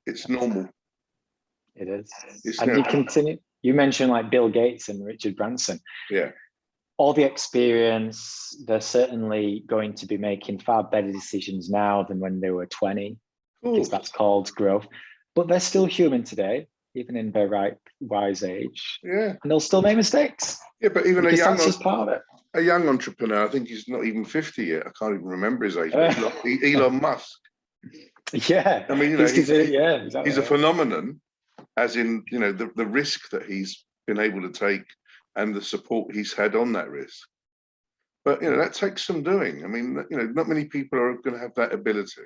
It's normal. It is. And you continue. You mentioned like Bill Gates and Richard Branson. Yeah. All the experience, they're certainly going to be making far better decisions now than when they were 20, because that's called growth. But they're still human today, even in their wise age. Yeah. And they'll still make mistakes. Yeah, but even that's just part of it. A young entrepreneur, I think he's not even 50 yet. I can't even remember his age. Elon Musk. Yeah. I mean, exactly. He's a phenomenon, as in, the risk that he's been able to take and the support he's had on that risk. But, that takes some doing. I mean, not many people are going to have that ability.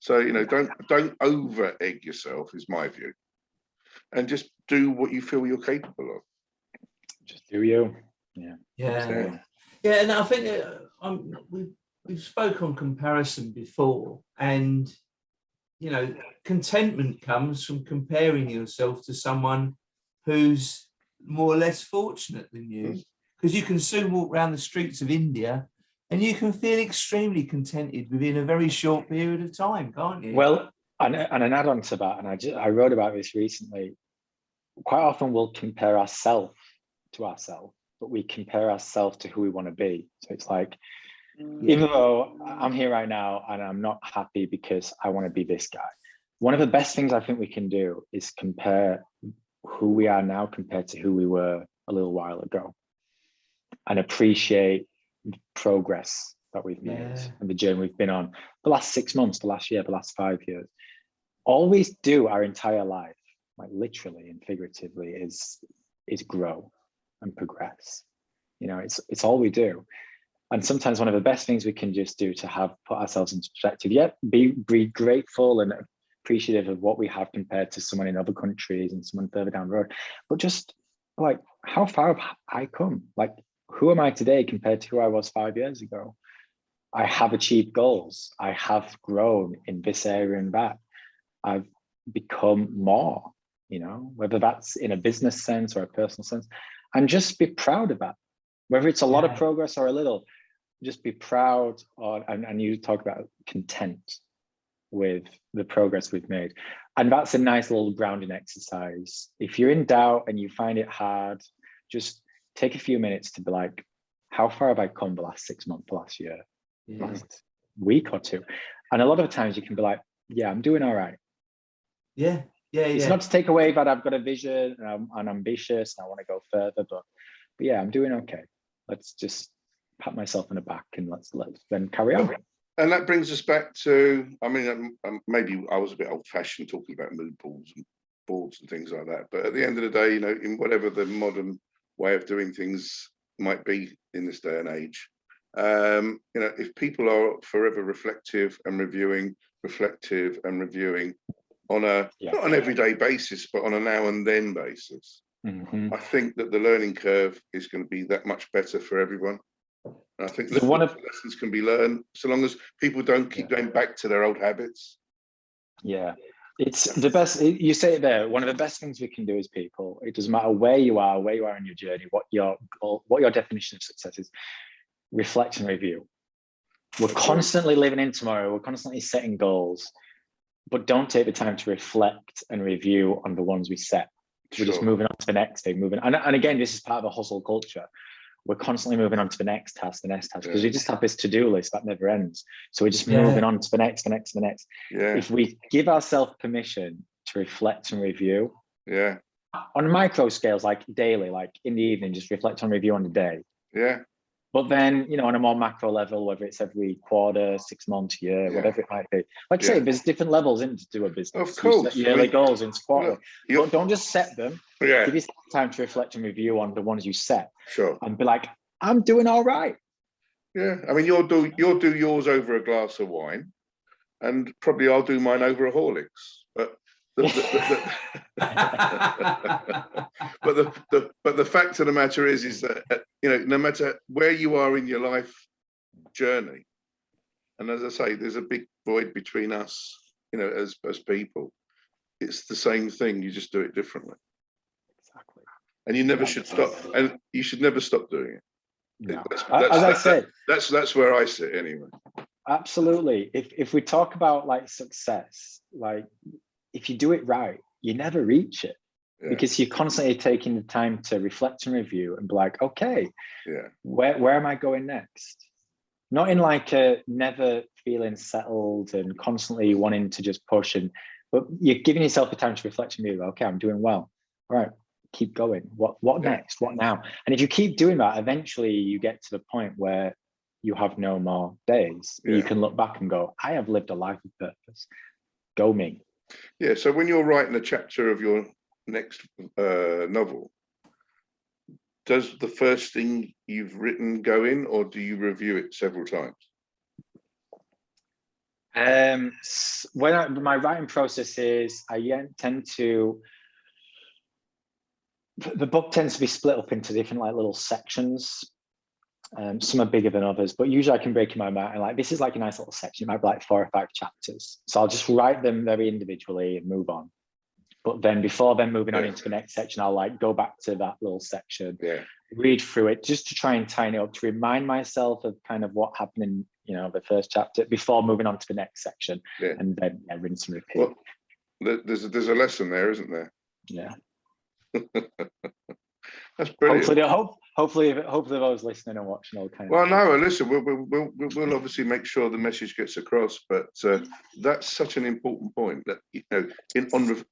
So, don't over egg yourself, is my view. And just do what you feel you're capable of. Just do you. Yeah, and I think we've spoke on comparison before, and contentment comes from comparing yourself to someone who's more or less fortunate than you, because you can soon walk around the streets of India and you can feel extremely contented within a very short period of time, can't you? Well, and an add-on to that, and I wrote about this recently. Quite often we'll compare ourselves to ourselves, but we compare ourselves to who we want to be. So it's like, even though I'm here right now and I'm not happy because I want to be this guy, one of the best things I think we can do is compare who we are now compared to who we were a little while ago, and appreciate the progress that we've made and the journey we've been on the last 6 months, the last year, the last 5 years. All we do our entire life, like literally and figuratively, is grow and progress. It's all we do. And sometimes one of the best things we can just do to put ourselves into perspective, be grateful and appreciative of what we have compared to someone in other countries and someone further down the road. But just like, how far have I come? Like, who am I today compared to who I was 5 years ago? I have achieved goals. I have grown in this area and that. I've become more, whether that's in a business sense or a personal sense, and just be proud of that. Whether it's a lot of progress or a little, just be proud and you talk about content with the progress we've made. And that's a nice little grounding exercise. If you're in doubt and you find it hard, just take a few minutes to be like, how far have I come the last 6 months, the last year, last week or two? And a lot of times you can be like, yeah, I'm doing all right. Yeah. It's not to take away that I've got a vision and I'm ambitious and I want to go further, but yeah, I'm doing okay. Let's just pat myself on the back and let's then carry on. And that brings us back to, I mean, maybe I was a bit old-fashioned talking about mood boards and things like that. But at the end of the day, in whatever the modern way of doing things might be in this day and age, if people are forever reflective and reviewing on not an everyday basis, but on a now and then basis, I think that the learning curve is going to be that much better for everyone. And I think lessons can be learned so long as people don't keep going back to their old habits. Yeah, it's the best. You say it there. One of the best things we can do as people, it doesn't matter where you are in your journey, what your goal, what your definition of success is, reflect and review. We're constantly living in tomorrow. We're constantly setting goals, but don't take the time to reflect and review on the ones we set. We're just moving on to the next thing, and again, this is part of a hustle culture. We're constantly moving on to the next task, because we just have this to-do list that never ends. So we're just moving on to the next. Yeah. If we give ourselves permission to reflect and review, on micro scales, like daily, like in the evening, just reflect and review on the day. Yeah. But then, you know, on a more macro level, whether it's every quarter, 6 months, year, whatever it might be. Like I say, there's different levels into a business. Of course. You set yearly goals into quarterly. But don't just set them. Yeah. Give yourself time to reflect and review on the ones you set. Sure. And be like, I'm doing all right. Yeah. I mean, you'll do yours over a glass of wine, and probably I'll do mine over a Horlicks. But the fact of the matter is that, you know, no matter where you are in your life journey, and as I say, there's a big void between us, you know, as people. It's the same thing, you just do it differently. Exactly. And you never should stop, and you should never stop doing it. No. As I said, that's where I sit anyway. Absolutely. If we talk about like success, like if you do it right, you never reach it, because you're constantly taking the time to reflect and review and be like, okay, where am I going next? Not in like a never feeling settled and constantly wanting to just push, but you're giving yourself the time to reflect and review. Okay, I'm doing well. All right, keep going. What next? What now? And if you keep doing that, eventually you get to the point where you have no more days. You can look back and go, I have lived a life of purpose. Go me. Yeah. So when you're writing a chapter of your next novel, does the first thing you've written go in, or do you review it several times? My writing process is, I tend to, the book tends to be split up into different like little sections. Some are bigger than others, but usually I can break in my mind, and like, this is like a nice little section. It might be like 4 or 5 chapters. So I'll just write them very individually and move on. But then before then moving on into the next section, I'll like go back to that little section, read through it just to try and tighten it up, to remind myself of kind of what happened in, you know, the first chapter before moving on to the next section, and then rinse and repeat. Well, there's a lesson there, isn't there? Yeah. That's brilliant. Hopefully those listening and watching all kind of. Well, no, listen, we'll obviously make sure the message gets across, but that's such an important point, that, you know,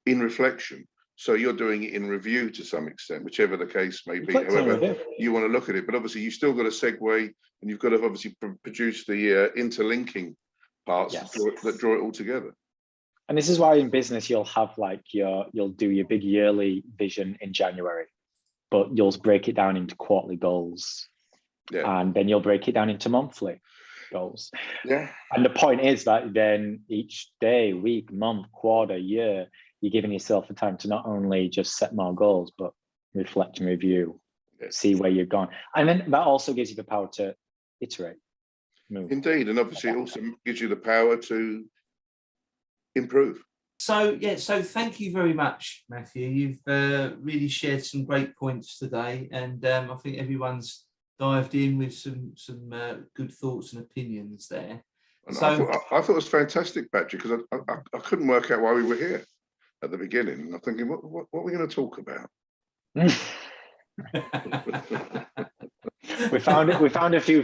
in reflection. So you're doing it in review to some extent, whichever the case may be, however you want to look at it. But obviously, you still got to segue, and you've got to obviously produce the interlinking parts that draw it all together. And this is why in business you'll have like you'll do your big yearly vision in January, but you'll break it down into quarterly goals, and then you'll break it down into monthly goals. And the point is that then each day, week, month, quarter, year, you're giving yourself the time to not only just set more goals, but reflect and review, see where you've gone. And then that also gives you the power to iterate, move. Indeed, and obviously it also gives you the power to improve. So thank you very much, Matthew. You've really shared some great points today, and I think everyone's dived in with some good thoughts and opinions there. And I thought it was fantastic, Patrick, because I couldn't work out why we were here at the beginning. And I'm thinking, what are we going to talk about? we found a few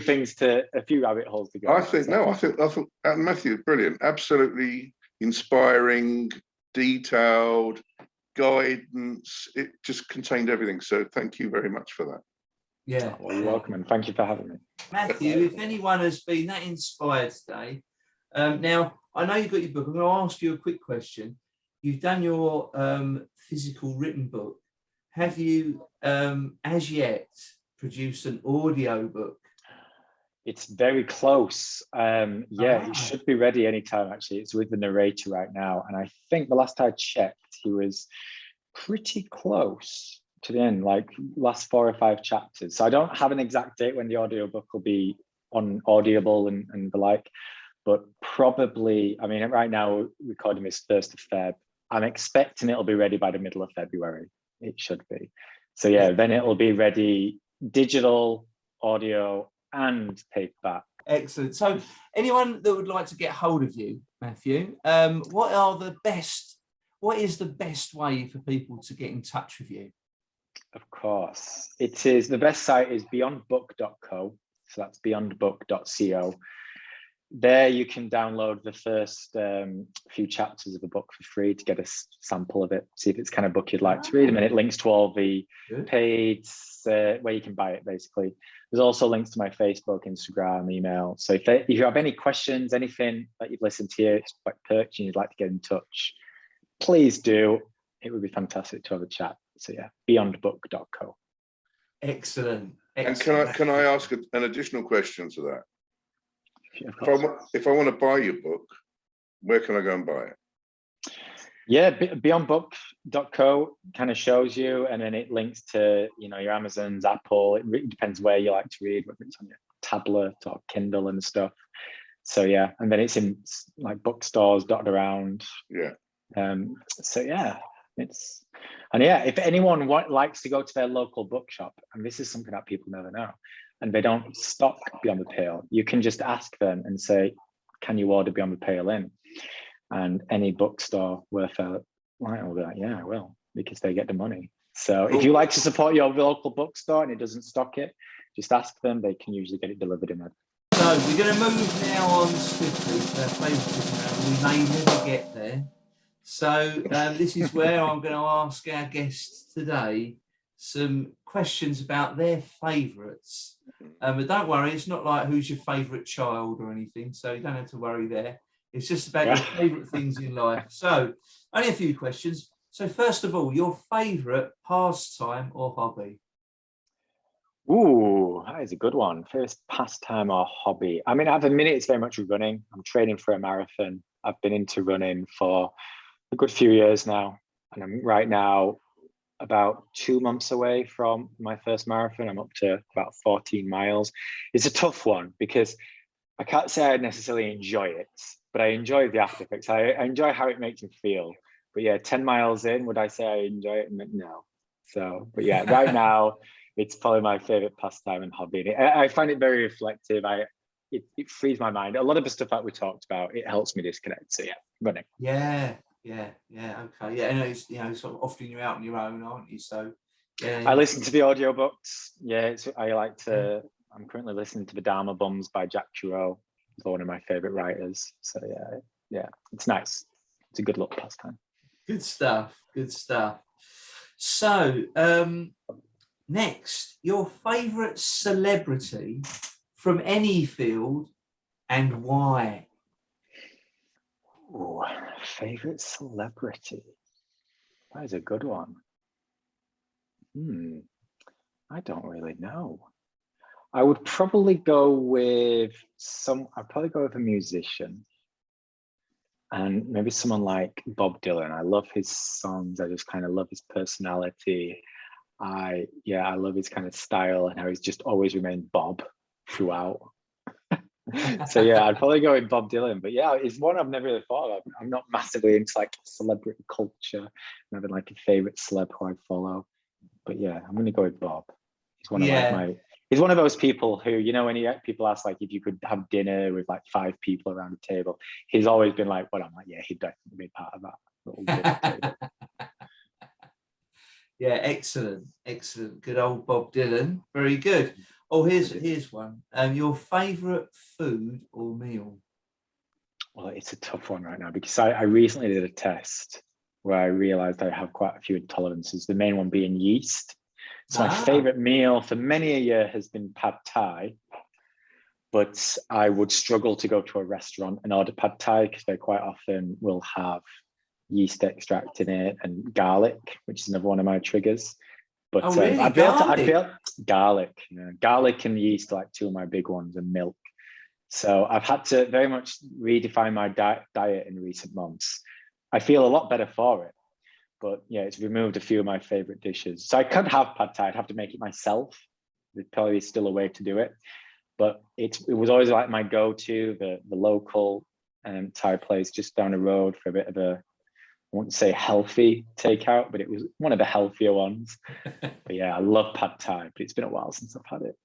rabbit holes to go. I thought Matthew, brilliant, absolutely inspiring, detailed guidance. It just contained everything. So thank you very much for that. Yeah. Well, you're welcome, and thank you for having me. Matthew, if anyone has been that inspired today, now I know you've got your book. I'm going to ask you a quick question. You've done your physical written book. Have you as yet produced an audio book? It's very close. It should be ready anytime, actually. It's with the narrator right now. And I think the last I checked, he was pretty close to the end, like last 4 or 5 chapters. So I don't have an exact date when the audio book will be on Audible and the like. but probably, I mean, right now we're recording this 1st of Feb. I'm expecting it'll be ready by the middle of February. It should be. So yeah, then it'll be ready, digital, audio, and paperback. Excellent. So anyone that would like to get hold of you, Matthew, what is the best way for people to get in touch with you? Of course. It is, the best site is beyondbook.co. So that's beyondbook.co. There you can download the first few chapters of the book for free to get a sample of it, see if it's the kind of book you'd like to read. And then it links to all the paid where you can buy it, basically. There's also links to my Facebook, Instagram, email. So if you have any questions, anything that you've listened to here, it's quite pertinent and you'd like to get in touch, please do. It would be fantastic to have a chat. So yeah, beyondbook.co. Excellent. And can I ask an additional question to that? If I want to buy your book, where can I go and buy it? Yeah, beyondbook.co kind of shows you, and then it links to, you know, your Amazon's, Apple. It really depends where you like to read, whether it's on your tablet or Kindle and stuff. So yeah, and then it's in like bookstores dotted around. Yeah. So yeah, if anyone likes to go to their local bookshop, and this is something that people never know, and they don't stock Beyond the Pale, you can just ask them and say, can you order Beyond the Pale in? And any bookstore worth a light will be like, yeah, I will, because they get the money. So if you like to support your local bookstore and it doesn't stock it, just ask them. They can usually get it delivered in a. So we're going to move now on swiftly to our favourite. We may never get there. So this is where I'm going to ask our guests today some questions about their favourites. But don't worry, it's not like who's your favourite child or anything, so you don't have to worry there. It's just about your favourite things in life. So only a few questions. So first of all, your favourite pastime or hobby? Ooh, that is a good one. First pastime or hobby. I mean, at the minute, it's very much running. I'm training for a marathon. I've been into running for a good few years now. And I'm right now about 2 months away from my first marathon. I'm up to about 14 miles. It's a tough one because I can't say I necessarily enjoy it, but I enjoy the after effects. I enjoy how it makes me feel. But yeah, 10 miles in, would I say I enjoy it? No. So, but yeah, right now, it's probably my favorite pastime and hobby. I find it very reflective. It frees my mind. A lot of the stuff that we talked about, it helps me disconnect. So yeah, running. Yeah, okay. Yeah, and it's, you know, sort of often you're out on your own, aren't you? So yeah. I listen to the audiobooks. Yeah, I'm currently listening to The Dharma Bums by Jack Turow. He's one of my favorite writers. So yeah, it's nice. It's a good little pastime. Good stuff. So next, your favourite celebrity from any field and why? Ooh, favorite celebrity. That is a good one. I don't really know. I would probably go with a musician. And maybe someone like Bob Dylan. I love his songs. I just kind of love his personality. I love his kind of style and how he's just always remained Bob throughout. So yeah, I'd probably go with Bob Dylan. But yeah, it's one I've never really thought of. I'm not massively into like celebrity culture and having like a favorite celeb who I follow. But yeah, I'm gonna go with Bob. He's one of he's one of those people who, you know, when people ask like if you could have dinner with like 5 people around the table, he's always been like, well, I'm like, yeah, he'd definitely be part of that little dinner table. Yeah, excellent. Good old Bob Dylan. Very good. Oh, here's one. Your favourite food or meal? Well, it's a tough one right now because I recently did a test where I realized I have quite a few intolerances, the main one being yeast. So my favorite meal for many a year has been pad thai, but I would struggle to go to a restaurant and order pad thai because they quite often will have yeast extract in it and garlic, which is another one of my triggers. But really? I'd be able garlic, you know, garlic and yeast are like 2 of my big ones, and milk. So I've had to very much redefine my diet in recent months. I feel a lot better for it. But yeah, it's removed a few of my favorite dishes. So I could have pad thai. I'd have to make it myself. There'd probably still a way to do it. but it was always like my go-to, the local Thai place just down the road for a bit of a, I wouldn't say healthy takeout, but it was one of the healthier ones. But yeah, I love pad Thai, but it's been a while since I've had it.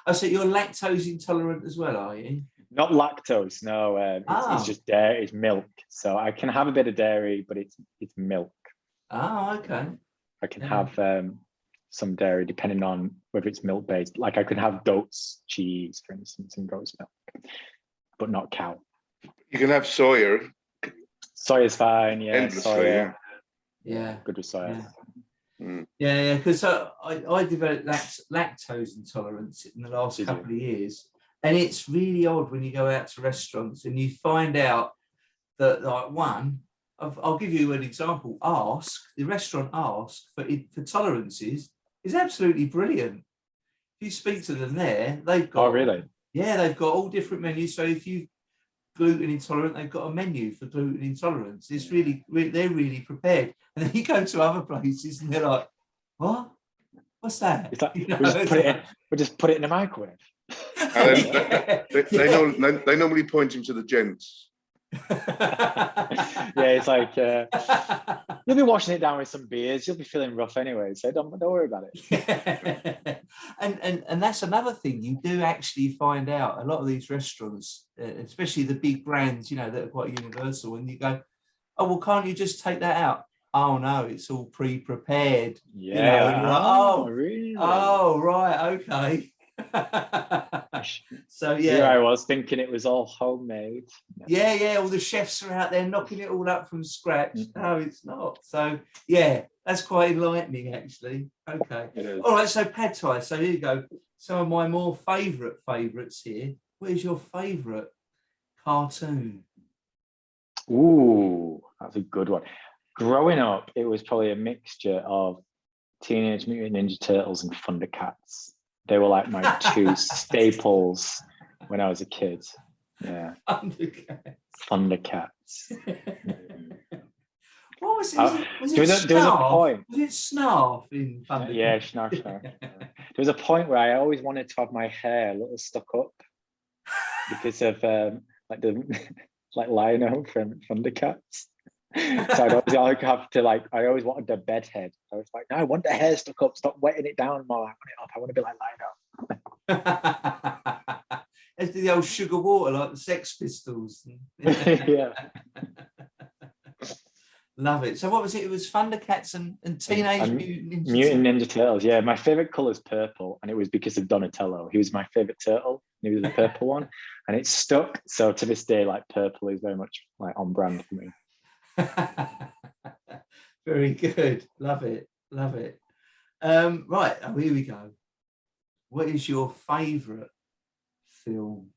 Oh, so you're lactose intolerant as well, are you? Not lactose, no. It's just dairy, it's milk. So I can have a bit of dairy, but it's milk. Oh, okay. I can have some dairy depending on whether it's milk based. Like I could have goat's cheese, for instance, and goat's milk, but not cow. You can have soya. Soy is fine, yeah. Endlessly, Soya. Yeah. Good with soya. Yeah. Yeah, because I developed lactose intolerance in the last couple of years, and it's really odd when you go out to restaurants and you find out that, like, I'll give you an example. The restaurant Ask for tolerances is absolutely brilliant. If you speak to them there, they've got. Oh, really? Yeah, they've got all different menus. So if you gluten intolerant, they've got a menu for gluten intolerance. It's really they're really prepared. And then you go to other places and they're like, what? What's that? Like, we just put it in the microwave. They normally point him to the gents. Yeah, it's like you'll be washing it down with some beers. You'll be feeling rough anyway, so don't worry about it. And that's another thing. You do actually find out a lot of these restaurants, especially the big brands, that are quite universal. And you go, oh well, can't you just take that out? Oh no, it's all pre-prepared. Yeah. And you're like, really? Oh, right, okay. So yeah, here I was thinking it was all homemade. Yeah, all the chefs are out there knocking it all up from scratch. No, it's not. So yeah, that's quite enlightening actually. Okay, all right, so pad Thai. So here you go, some of my more favorites here. Where's your favorite cartoon? Ooh, that's a good one. Growing up, it was probably a mixture of Teenage Mutant Ninja Turtles and Thundercats. They were like my two staples when I was a kid. Yeah. Thundercats. What was it? There was a point. Was it Snarf in Thundercats? Yeah, Snarf. There was a point where I always wanted to have my hair a little stuck up because of like Lionel from Thundercats. So I'd always have to I always wanted the bed head. I was like, no, I want the hair stuck up. Stop wetting it down more. I want it up. I want to be like Lionel. Let's do the old sugar water like the Sex Pistols. Yeah. Love it. So what was it? It was Thundercats and Teenage Mutant Ninja Turtles. Yeah, my favorite color is purple, and it was because of Donatello. He was my favorite turtle. He was the purple one, and it stuck. So to this day, purple is very much on brand for me. Very good. Love it. Right, here we go. What is your favorite film?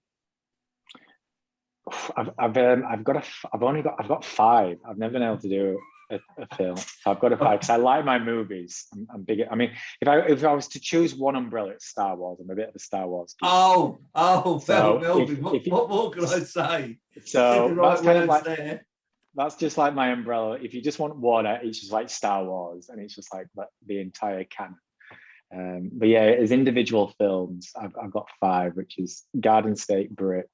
I've got 5. I've never been able to do a film. So I've got 5 because I like my movies. I'm big. I mean, if I was to choose one umbrella, it's Star Wars. I'm a bit of a Star Wars geek. So Melvin, what more can I say? So that's kind of there. That's just like my umbrella. If you just want one, it's just like Star Wars, and it's just like the entire canon. But yeah, as individual films, I've got 5, which is Garden State Brick,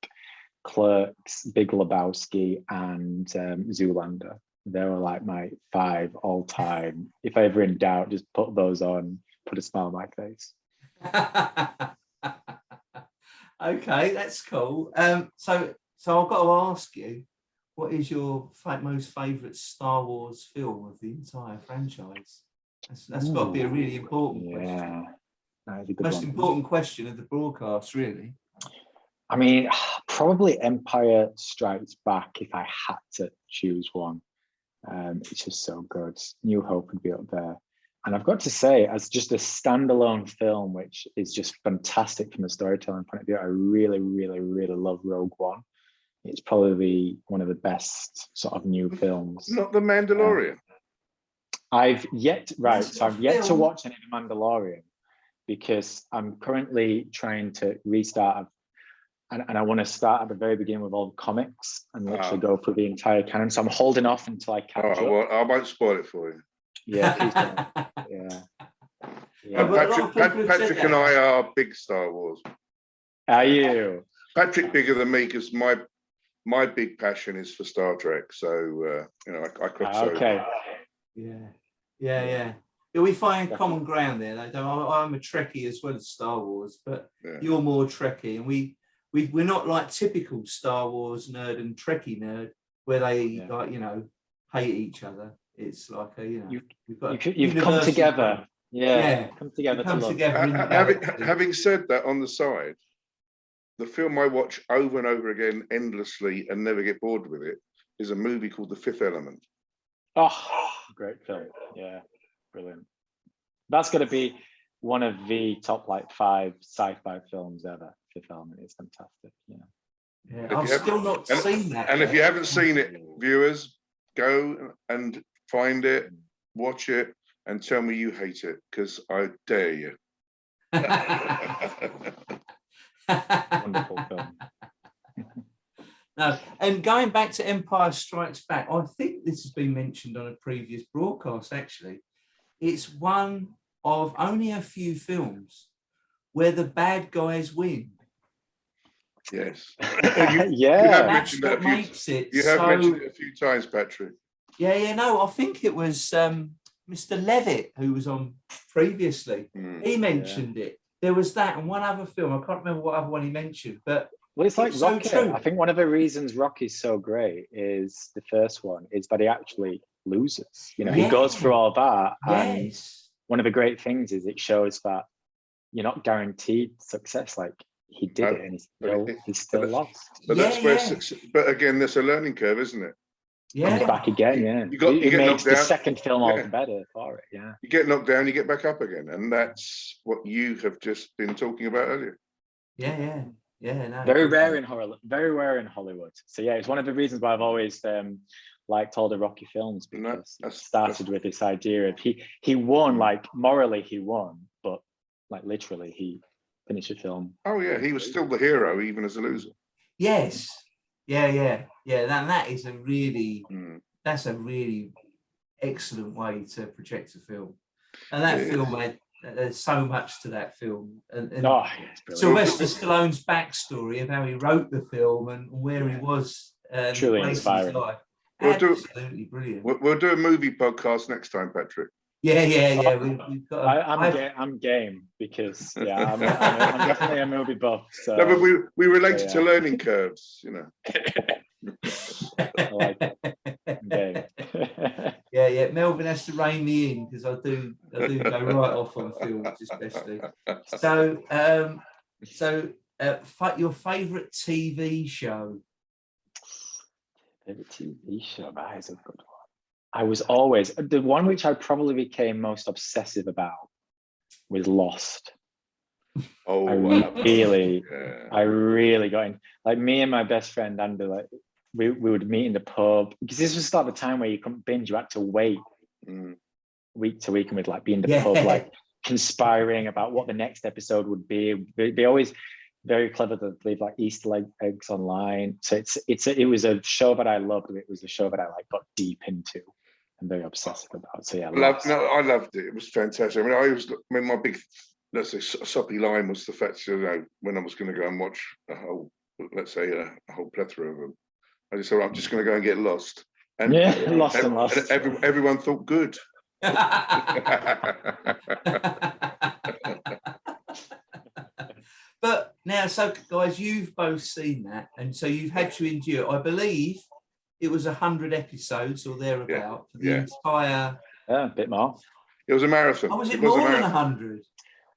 Clerks, Big Lebowski, and Zoolander. They were like my 5 all time. If I ever in doubt, just put those on, put a smile on my face. Okay, that's cool. So I've got to ask you, what is your most favourite Star Wars film of the entire franchise? That's got to be a really important question. Most important question of the broadcast, really. I mean, probably Empire Strikes Back if I had to choose one. It's just so good. New Hope would be up there. And I've got to say, as just a standalone film, which is just fantastic from a storytelling point of view, I really, really, really love Rogue One. It's probably one of the best sort of new films. Not The Mandalorian. I've yet to watch any of The Mandalorian because I'm currently trying to restart, and I want to start at the very beginning with all the comics and literally go through the entire canon. So I'm holding off until I catch up. Well, I won't spoil it for you. Yeah, please don't. Yeah. And Patrick and I are big Star Wars. Are you? Patrick bigger than me because my big passion is for Star Trek. So you know, I cross over. Okay. Yeah. We find common ground there. I'm a Trekkie as well as Star Wars, but you're more Trekkie, and we're not like typical Star Wars nerd and Trekkie nerd where they like, you know, hate each other. It's like you've come together. Come together to love. Having said that, on the side, the film I watch over and over again endlessly and never get bored with it is a movie called The Fifth Element. Oh, great film. Yeah, brilliant. That's going to be one of the top like 5 sci-fi films ever. Fifth Element is fantastic. Yeah, I've still not seen that. And if you haven't seen it, viewers, go and find it, watch it, and tell me you hate it, because I dare you. Wonderful film. No, and going back to Empire Strikes Back, I think this has been mentioned on a previous broadcast, actually. It's one of only a few films where the bad guys win. Yes. You have That's mentioned what that makes it. You have mentioned it a few times, Patrick. No, I think it was Mr. Levitt who was on previously. He mentioned it. There was that and one other film. I can't remember what other one he mentioned, but it's like Rocky. So true. I think one of the reasons Rocky's so great is the first one is that he actually loses. You know, he goes through all that. And one of the great things is it shows that you're not guaranteed success. Like he did it, and he still lost. But that's where. But again, there's a learning curve, isn't it? Comes back again. You get makes knocked the down. second film all the better for it. Yeah. You get knocked down, you get back up again, and that's what you have just been talking about earlier. No, very rare in Hollywood. So it's one of the reasons why I've always liked all the Rocky films, because it started with this idea of he won, like morally he won, but like literally he finished the film. Oh yeah, he was still the hero even as a loser. Yes. That is a really that's a really excellent way to project a film. And that film there's so much to that film. And Sylvester Stallone's backstory of how he wrote the film and where he was truly inspiring. Absolutely brilliant. We'll do a movie podcast next time, Patrick. Yeah. We've got I'm game, because I'm definitely a movie buff. So. No, but we relate to learning curves, you know. I like it. I'm game. Yeah. Melvin has to rein me in because I do go right off on films, especially. So your favourite TV show? Favorite TV show? That is a good one. I was always the one which I probably became most obsessive about was Lost. I really got in. Like me and my best friend Andy, like we would meet in the pub, because this was the time where you couldn't binge. You had to wait week to week, and we'd like be in the pub, like conspiring about what the next episode would be. They always very clever to leave like Easter eggs online. So it was a show that I loved. It was a show that I like got deep into and very obsessive about. So I loved it. It was fantastic. My big, let's say, soppy line was the fact that when I was going to go and watch a whole plethora of them, I just said, I'm just going to go and get lost. And lost. And everyone thought good. But now, so guys, you've both seen that, and so you've had to endure. I believe it was 100 episodes or thereabout for the entire. A bit more. It was a marathon. Oh, was it more than 100? I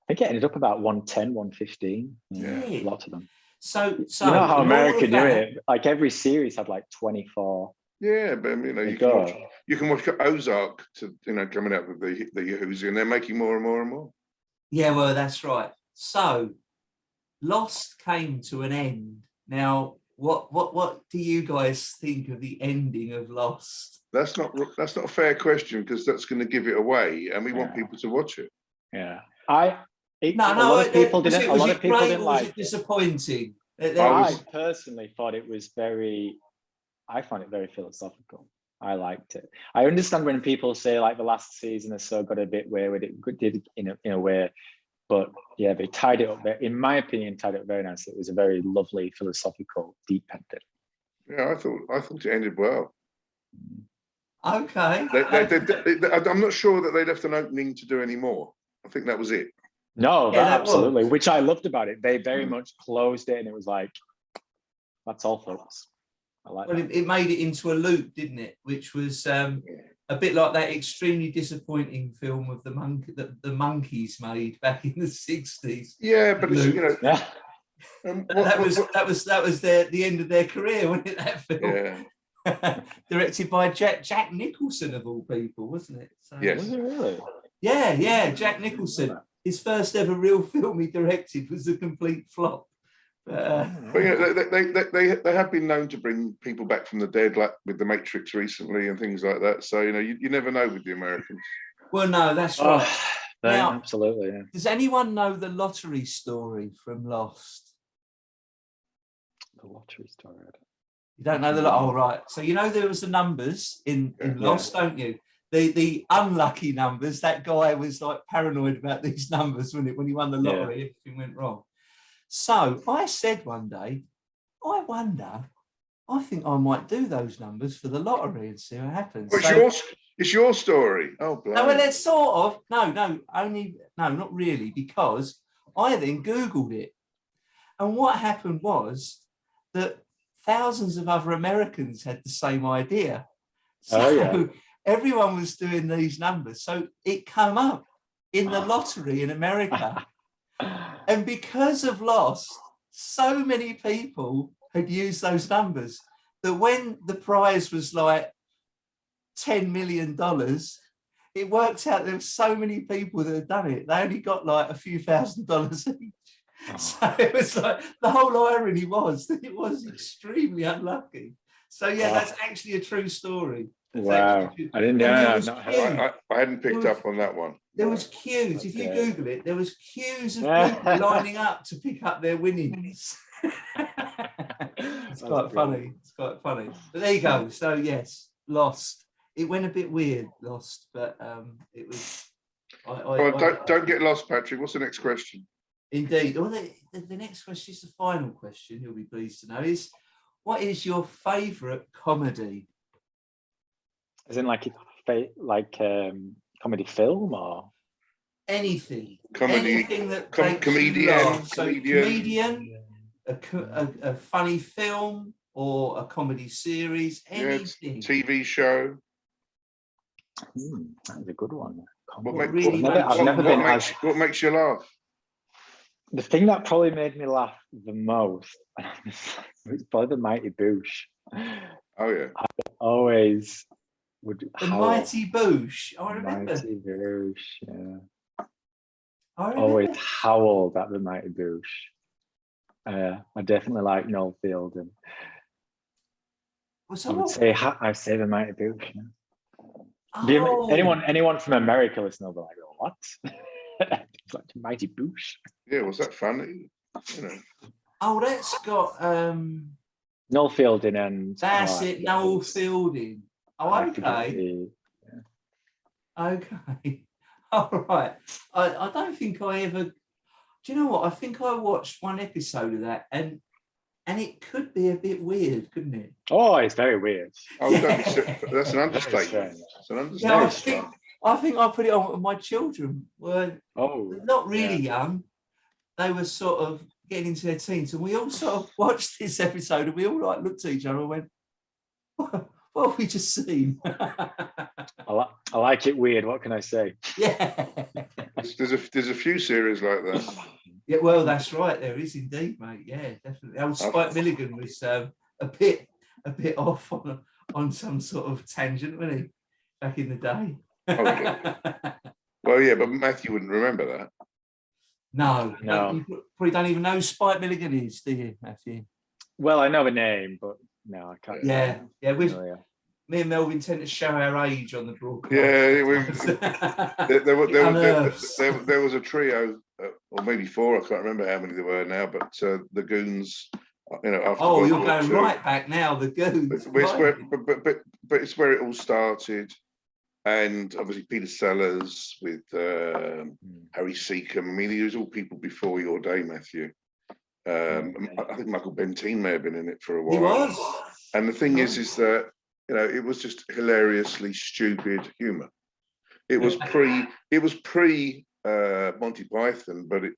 think it ended up about 110, 115. Yeah, lots of them. So you know how America do it? Like every series had like 24. Yeah, but you can watch Ozark to coming out with the Yahoos, and they're making more and more and more. Yeah, well, that's right. So Lost came to an end. Now, what do you guys think of the ending of Lost? That's not a fair question, because that's going to give it away, and we want people to watch it. Yeah, a lot of people didn't like it. Was it disappointing? I personally thought it was I found it very philosophical. I liked it. I understand when people say like the last season has so got a bit wayward. It did in a way, but yeah, they tied it up. In my opinion, tied it up very nicely. It was a very lovely, philosophical, deep ending. Yeah, I thought it ended well. Okay. I'm not sure that they left an opening to do any more. I think that was it. No, Yeah, that absolutely. was. Which I loved about it. They very much closed it, and it was like, that's all, folks. I like Well, that. it made it into a loop, didn't it? Which was a bit like that extremely disappointing film of the monkey that the monkeys made back in the 60s. Yeah, but it's, you know, Yeah. That was the end of their career, wasn't it? That film. Yeah. Directed by Jack Nicholson of all people, wasn't it? So, Yes. Was it really? Yeah, Jack Nicholson. His first ever real film he directed was a complete flop. But you know, they have been known to bring people back from the dead, like with The Matrix recently and things like that. So you know, you never know with the Americans. Well, no, that's right. Now, absolutely. Yeah. does anyone know the lottery story from Lost? The lottery story. You don't know the oh right. So you know there was the numbers in Lost, don't you? The unlucky numbers. That guy was like paranoid about these numbers when he won the lottery. Everything went wrong. So I said one day, I wonder. I think I might do those numbers for the lottery and see what happens. Well, it's your story. Oh, no, well, it's sort of not really, because I then Googled it, and what happened was that thousands of other Americans had the same idea. So everyone was doing these numbers. So it came up in the lottery in America. And because of Lost, so many people had used those numbers that when the prize was like $10 million, it worked out there were so many people that had done it. They only got like a few $1,000s each. So it was like the whole irony was that it was extremely unlucky. So yeah, that's actually a true story. Wow. I didn't know. I hadn't picked up on that one. There was queues. If you Google it, there was queues of people lining up to pick up their winnings. It's quite funny. It's quite funny. But there you go. So yes, Lost. It went a bit weird, Lost, but it was. Don't get lost, Patrick. What's the next question? Indeed. Well, the next question is the final question. You'll be pleased to know is, what is your favourite comedy? Is it like comedy film or anything? Comedy. Anything that comedian. So comedian, a funny film or a comedy series. Anything. TV show. That's a good one. What makes you laugh? The thing that probably made me laugh the most was probably the Mighty Boosh. Oh yeah. I always would. The Mighty Boosh. I remember. Mighty Boosh. Yeah. I always howled at the Mighty Boosh. I definitely like Noel Fielding. I say the Mighty Boosh. Yeah. Oh. Anyone from America listening will be like, oh, what? It's like the Mighty Boosh. Yeah, was that funny? You know. Oh, that's got Noel Fielding and that's it, Noel Fielding. Oh, okay. Okay. All right. I don't think I ever. Do you know what? I think I watched one episode of that, and it could be a bit weird, couldn't it? Oh, it's very weird. Oh, that's an understatement. It's an understatement. Yeah, I think I put it on when my children were not really young. They were sort of getting into their teens, and we all sort of watched this episode, and we all like looked at each other and went, "What have we just seen?" I like it weird. What can I say? Yeah. There's a few series like that. Yeah, well, that's right. There is indeed, mate. Yeah, definitely. Old Spike Milligan was a bit off on some sort of tangent, wasn't he, back in the day? Okay. Well, yeah, but Matthew wouldn't remember that. No. You probably don't even know who Spike Milligan is, do you, Matthew? Well, I know the name, but no, I can't. Yeah. Me and Melvin tend to show our age on the broadcast. Yeah, there was a trio, or maybe four. I can't remember how many there were now, but the Goons. You know, after you're going right back now. The Goons. But but it's where it all started. And obviously Peter Sellers with Harry Seacombe. I mean, he was all people before your day, Matthew. I think Michael Benteen may have been in it for a while. He was. And the thing is that, you know, it was just hilariously stupid humour. It was pre Monty Python, but it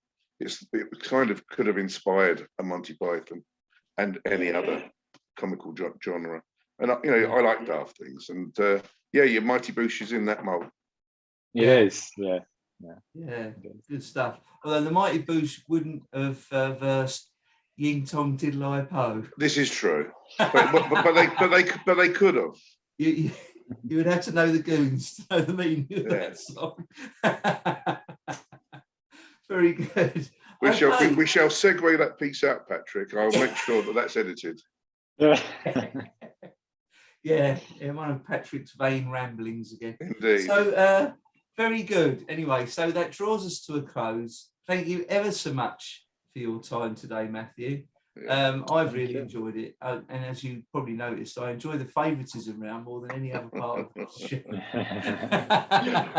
kind of could have inspired a Monty Python and any other comical genre. And I like daft things, and your Mighty Boosh is in that mold. It is, yeah, good stuff. Although the Mighty Boosh wouldn't have versed Ying Tong Diddley Po. This is true, but they could have. You would have to know the goons to know the meaning of that song. Very good. We shall segue that piece out, Patrick. I'll make sure that that's edited. Yeah, one of Patrick's vain ramblings again. Indeed. So, very good. Anyway, so that draws us to a close. Thank you ever so much for your time today, Matthew. I've really enjoyed it. And as you probably noticed, I enjoy the favouritism round more than any other part of the show.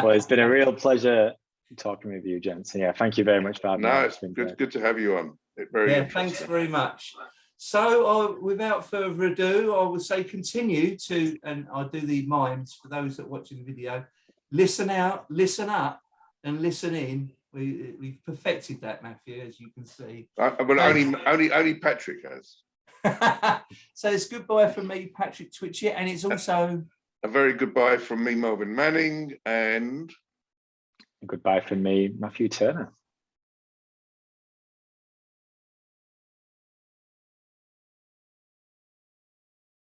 Well, it's been a real pleasure talking with you, gents. Yeah, thank you very much for having me. No, it's good to have you on. Thanks very much. So without further ado, I would say continue to, and I'll do the mimes for those that are watching the video, listen out, listen up, and listen in. We've perfected that, Matthew, as you can see. But only Patrick has. So it's goodbye from me, Patrick Twitchett, and it's also a very goodbye from me, Melvin Manning, and goodbye from me, Matthew Turner.